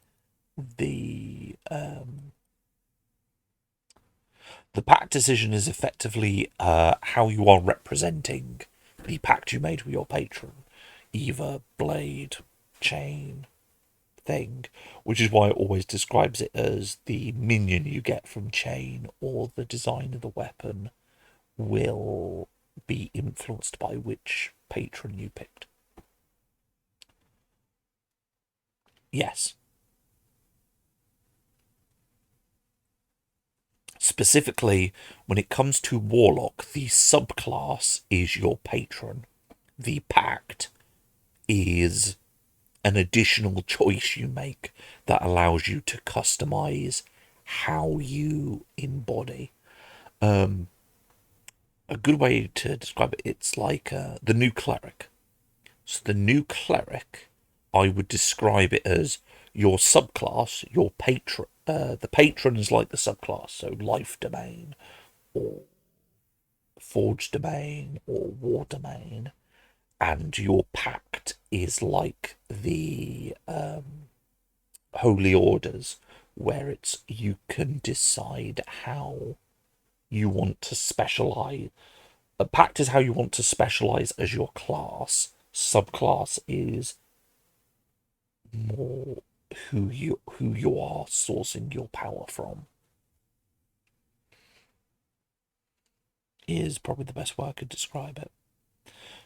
the pact decision is effectively how you are representing the pact you made with your patron, either blade, chain, thing, which is why it always describes it as the minion you get from chain or the design of the weapon will be influenced by which patron you picked. Yes. Specifically, when it comes to Warlock, the subclass is your patron. The pact is an additional choice you make that allows you to customize how you embody. A good way to describe it, it's like the new cleric. So the new cleric, I would describe it as your subclass, your patron. The patron is like the subclass, so life domain or forge domain or war domain, and your pact is like the holy orders, where it's you can decide how you want to specialize. A pact is how you want to specialize as your class. Subclass is more who you are sourcing your power from. Is probably the best way I could describe it.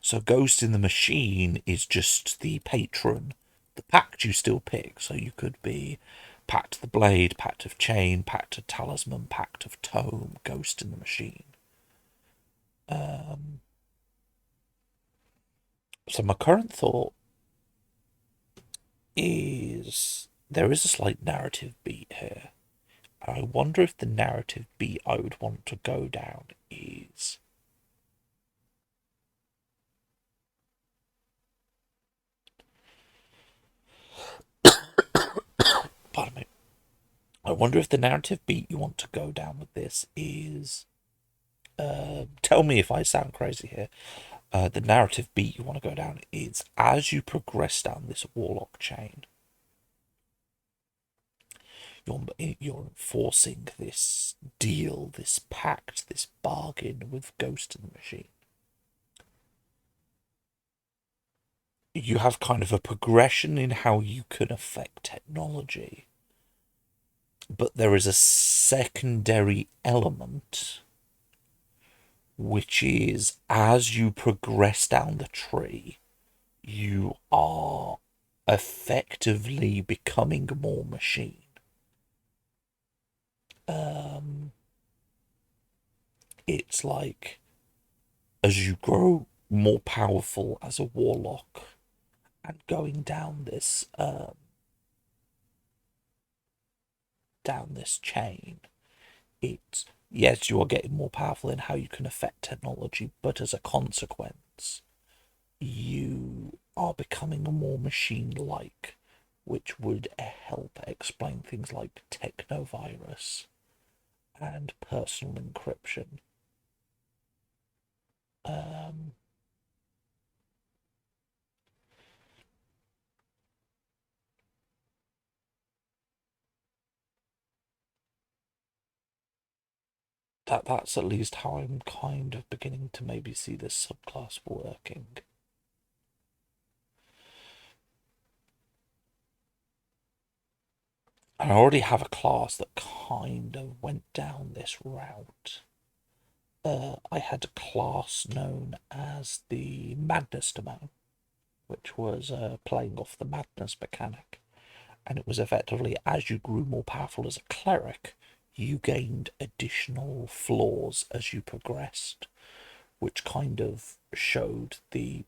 So Ghost in the Machine is just the patron. The pact you still pick. So you could be Pact of the Blade, Pact of Chain, Pact of Talisman, Pact of Tome, Ghost in the Machine. So my current thought is there is a slight narrative beat here. I wonder if the narrative beat I would want to go down is. Pardon me. I wonder if the narrative beat you want to go down with this is. Tell me if I sound crazy here. The narrative beat you want to go down is as you progress down this warlock chain, you're enforcing this deal, this pact, this bargain with Ghost in the Machine. You have kind of a progression in how you can affect technology, but there is a secondary element, which is as you progress down the tree, you are effectively becoming more machine. It's like as you grow more powerful as a warlock and going down this chain, it's yes, you are getting more powerful in how you can affect technology, but as a consequence, you are becoming more machine-like, which would help explain things like technovirus and personal encryption. Um, that's at least how I'm kind of beginning to maybe see this subclass working. I already have a class that kind of went down this route. I had a class known as the Madness Domain, which was playing off the madness mechanic. And it was effectively, as you grew more powerful as a cleric, you gained additional flaws as you progressed, which kind of showed the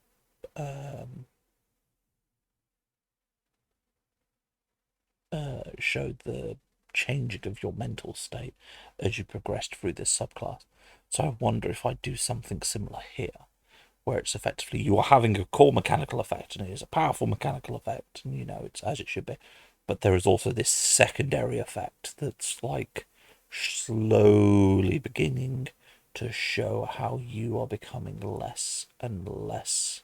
changing of your mental state as you progressed through this subclass. So I wonder if I do something similar here, where it's effectively you are having a core mechanical effect, and it is a powerful mechanical effect, and it's as it should be. But there is also this secondary effect that's like slowly beginning to show how you are becoming less and less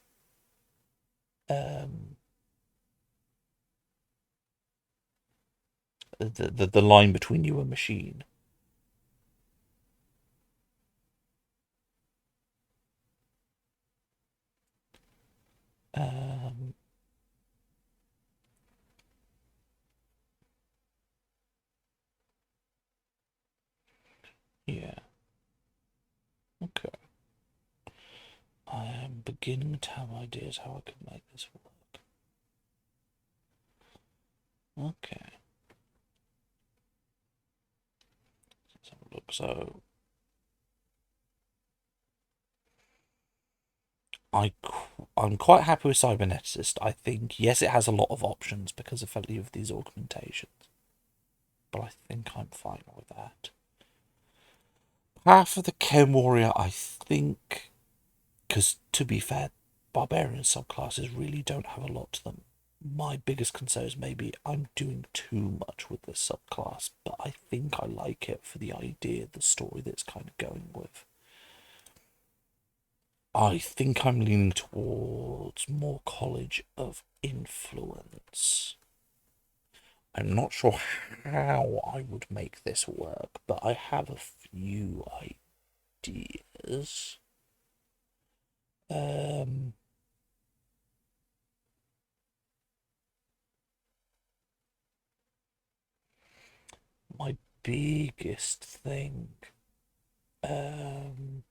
the line between you and machine. Um, yeah, okay. I am beginning to have ideas how I could make this work. Okay. Let's have a look. So I'm quite happy with Cyberneticist. I think, yes, it has a lot of options because effectively of these augmentations, but I think I'm fine with that. Half of the Chem Warrior, I think, because to be fair, Barbarian subclasses really don't have a lot to them. My biggest concern is maybe I'm doing too much with this subclass, but I think I like it for the idea, the story that's kind of going with. I think I'm leaning towards more College of Influence. I'm not sure how I would make this work, but I have a few ideas. Um, my biggest thing um,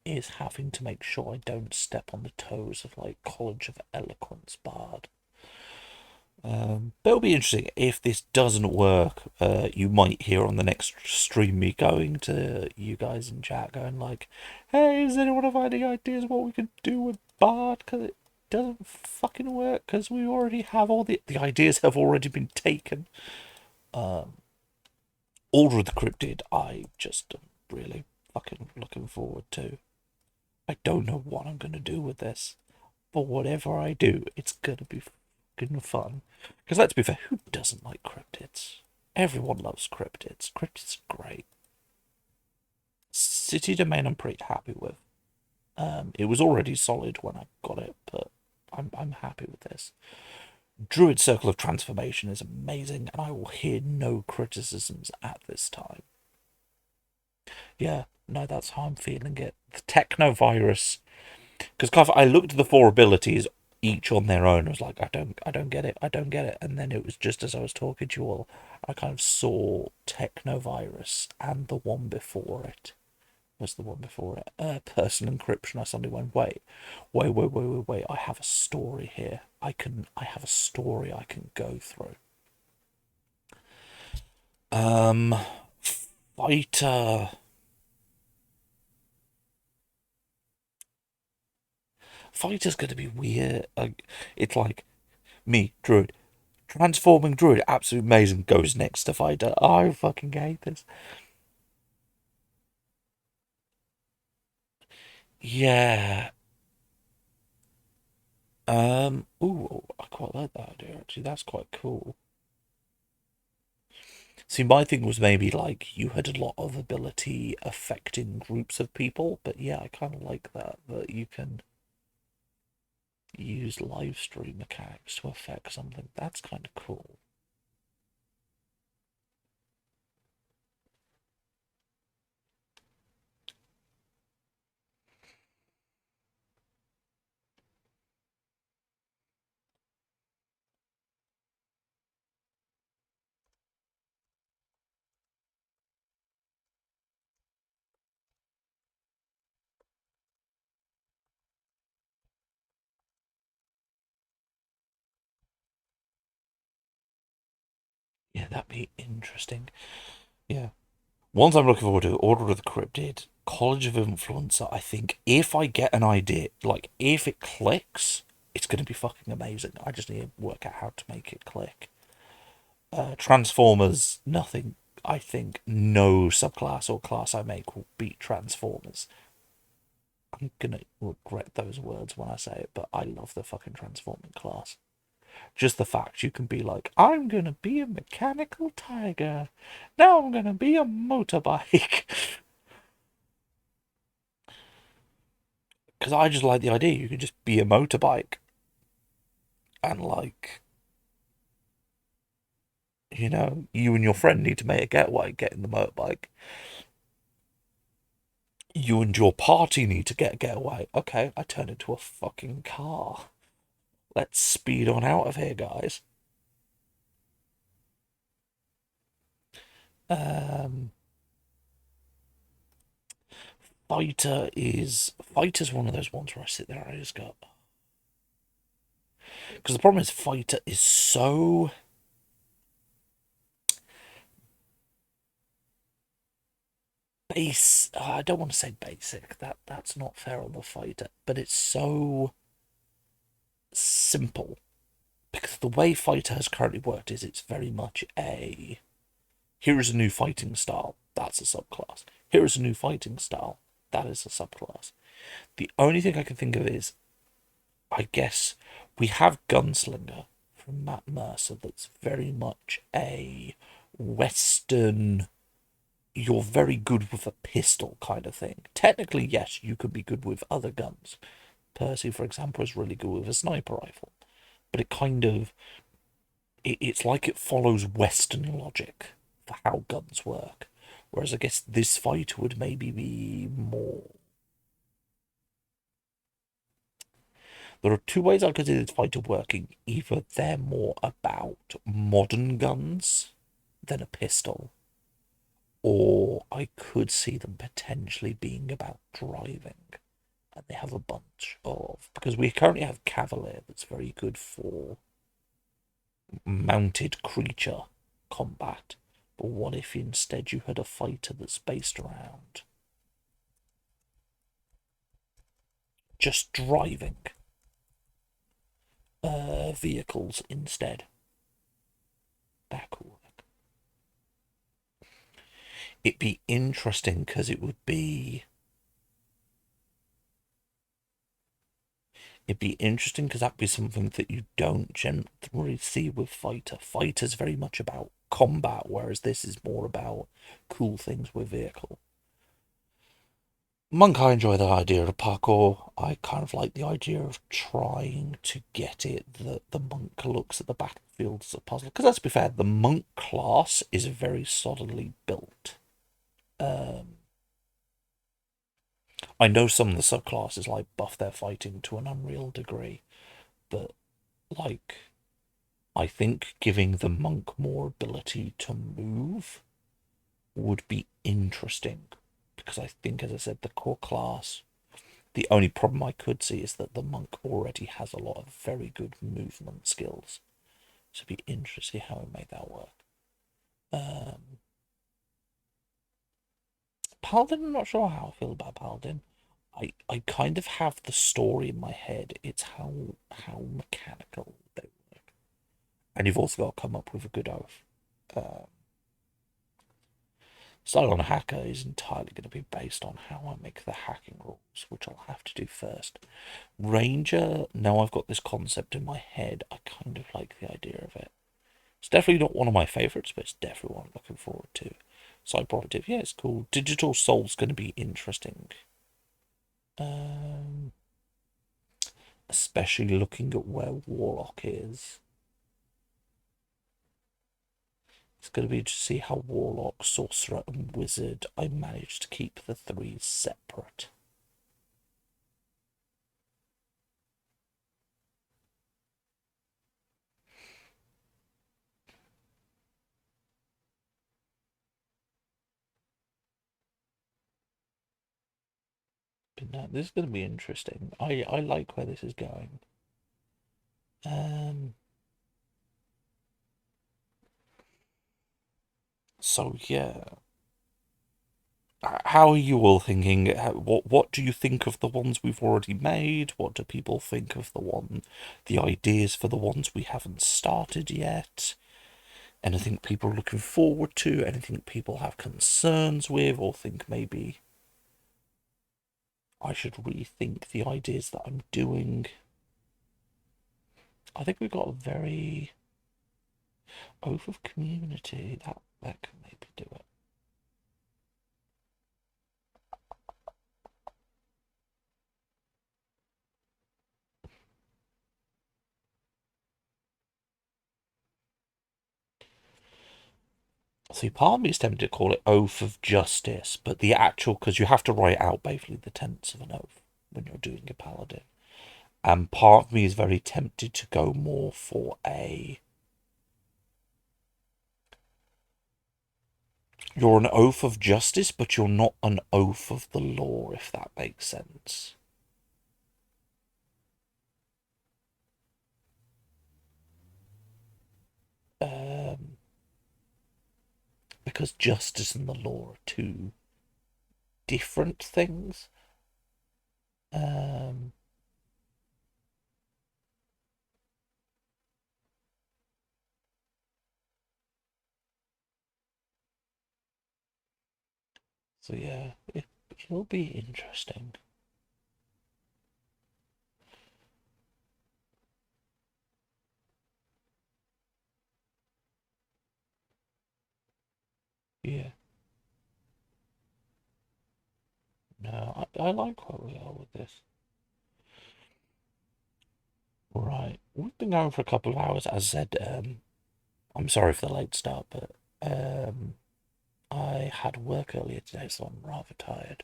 is having to make sure I don't step on the toes of like College of Eloquence Bard. But it'll be interesting if this doesn't work. You might hear on the next stream me going to you guys in chat, going like, "Hey, does anyone have any ideas what we could do with Bard? Because it doesn't fucking work. Because we already have all the ideas have already been taken." Order of the Cryptid, I just am really fucking looking forward to. I don't know what I'm gonna do with this, but whatever I do, it's gonna be fucking fun. Because let's be fair, who doesn't like cryptids? Everyone loves cryptids. Cryptids are great. City Domain, I'm pretty happy with. It was already solid when I got it, but I'm happy with this. Druid Circle of Transformation is amazing, and I will hear no criticisms at this time. Yeah, no, that's how I'm feeling it. The Technovirus, because kind of, I looked at the four abilities each on their own. I was like, I don't get it, I don't get it. And then it was just as I was talking to you all, I kind of saw Technovirus, and the one before it was the one before it. Personal encryption. I suddenly went, wait. I have a story here. I have a story I can go through. Um, Fighter. Fighter's gonna be weird. It's like me, Druid. Transforming Druid, absolutely amazing, goes next to Fighter. I fucking hate this. Yeah. Ooh, I quite like that idea, actually. That's quite cool. See, my thing was maybe like you had a lot of ability affecting groups of people, but yeah, I kind of like that you can use live stream mechanics to affect something. That's kind of cool. that'd be interesting. Yeah. Ones I'm looking forward to: Order of the Cryptid, College of Influencer. I think if I get an idea, like if it clicks, it's going to be fucking amazing. I just need to work out how to make it click. Transformers, nothing. I think no subclass or class I make will beat Transformers. I'm gonna regret those words when I say it, but I love the fucking transforming class. Just the fact you can be like, I'm gonna be a mechanical tiger. Now I'm gonna be a motorbike. Because I just like the idea you can just be a motorbike and like, you and your friend need to make a getaway, get in the motorbike. You and your party need to get a getaway. Okay, I turn into a fucking car. Let's speed on out of here, guys. Um, Fighter's one of those ones where I sit there and I just go, because the problem is Fighter is so base. I don't want to say basic. That's not fair on the Fighter, but it's so simple because the way Fighter has currently worked is it's very much a here is a new fighting style. That's a subclass. Here is a new fighting style. That is a subclass. The only thing I can think of is, I guess, we have Gunslinger from Matt Mercer that's very much a Western, you're very good with a pistol kind of thing. Technically, yes, you could be good with other guns. Percy, for example, is really good with a sniper rifle. But it kind of, it's like it follows Western logic for how guns work. Whereas I guess this fight would maybe be more. There are two ways I could see this fighter working. Either they're more about modern guns than a pistol, or I could see them potentially being about driving. And they have a bunch of. Because we currently have Cavalier that's very good for mounted creature combat. But what if instead you had a fighter that's based around just driving vehicles instead? That could work. It'd be interesting because it'd be interesting because that'd be something that you don't generally see with Fighter. Fighter's very much about combat, whereas this is more about cool things with vehicle. Monk, I enjoy the idea of parkour. I kind of like the idea of trying to get it that the monk looks at the battlefield as a puzzle. Because let's be fair, the monk class is very solidly built. I know some of the subclasses like buff their fighting to an unreal degree, but like I think giving the monk more ability to move would be interesting because I think, as I said, the core class. The only problem I could see is that the monk already has a lot of very good movement skills, so it'd be interesting how we make that work. Um, Paladin, I'm not sure how I feel about Paladin. I kind of have the story in my head. It's how mechanical they work, and you've also got to come up with a good oath. Um, Style on a hacker is entirely going to be based on how I make the hacking rules, which I'll have to do first. Ranger, now I've got this concept in my head, I kind of like the idea of it. It's definitely not one of my favourites, but it's definitely one I'm looking forward to. Cyberoperative, yeah, it's cool. Digital Soul's going to be interesting. Um, Especially looking at where Warlock is. It's going to be to see how Warlock, Sorcerer, and Wizard I managed to keep the three separate. But no, this is going to be interesting. I like where this is going. Um, So yeah, how are you all thinking? What do you think of the ones we've already made? What do people think of the ideas for the ones we haven't started yet? Anything people are looking forward to? Anything people have concerns with, or think maybe I should rethink the ideas that I'm doing? I think we've got a very oath of community that can maybe do it. See, part of me is tempted to call it Oath of Justice, but the actual, because you have to write out basically the tenets of an oath when you're doing a paladin. And part of me is very tempted to go more for you're an oath of justice, but you're not an oath of the law, if that makes sense. Um, because justice and the law are two different things. Um, so yeah, it'll be interesting. Yeah. No, I like where we are with this. Right. We've been going for a couple of hours. As I said, I'm sorry for the late start, but um, I had work earlier today, so I'm rather tired.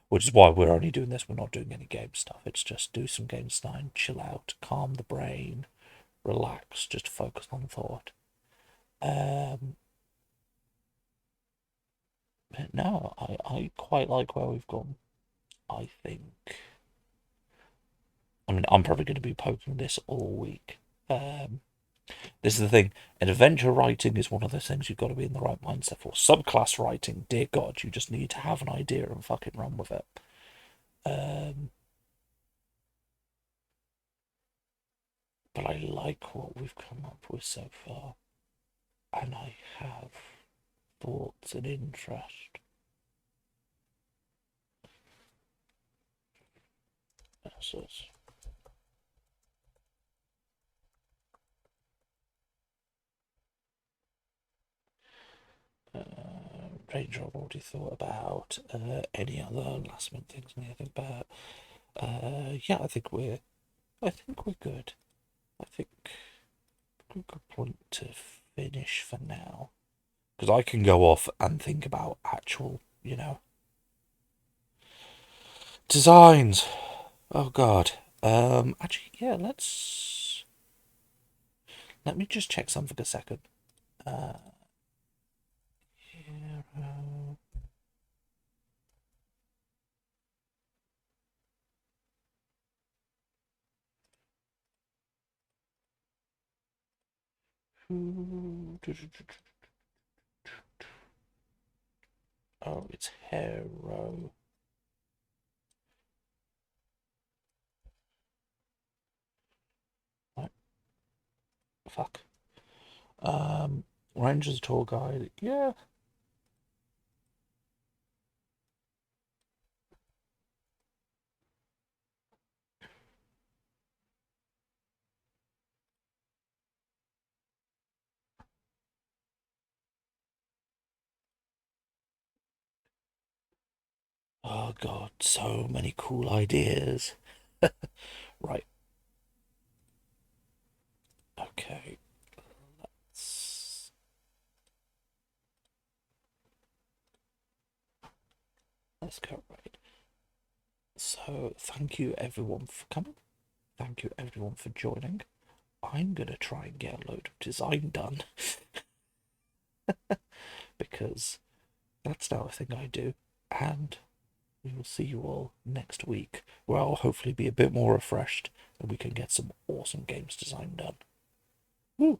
Which is why we're only doing this. We're not doing any game stuff. It's just do some game design, chill out, calm the brain, relax, just focus on thought. Um, but no, I quite like where we've gone. I think. I mean, I'm probably going to be poking this all week. Um, This is the thing. Adventure writing is one of those things you've got to be in the right mindset for. Subclass writing, dear God, you just need to have an idea and fucking run with it. Um, but I like what we've come up with so far, and I have thoughts and interest. So Ranger, I've already thought about. Any other last minute things I need to think about? Yeah, I think we're good. I think we're a good point to finish for now. Because I can go off and think about actual, designs. Oh God. Actually, yeah. Let me just check something a second. Uh, hero. Oh, it's hero. Right. Fuck. Ranger's tour guide. Yeah. Oh God, so many cool ideas. Right. Okay. Let's let's go right. So thank you everyone for coming. Thank you everyone for joining. I'm gonna try and get a load of design done because that's now a thing I do. And we will see you all next week, where I'll hopefully be a bit more refreshed and we can get some awesome games design done. Woo!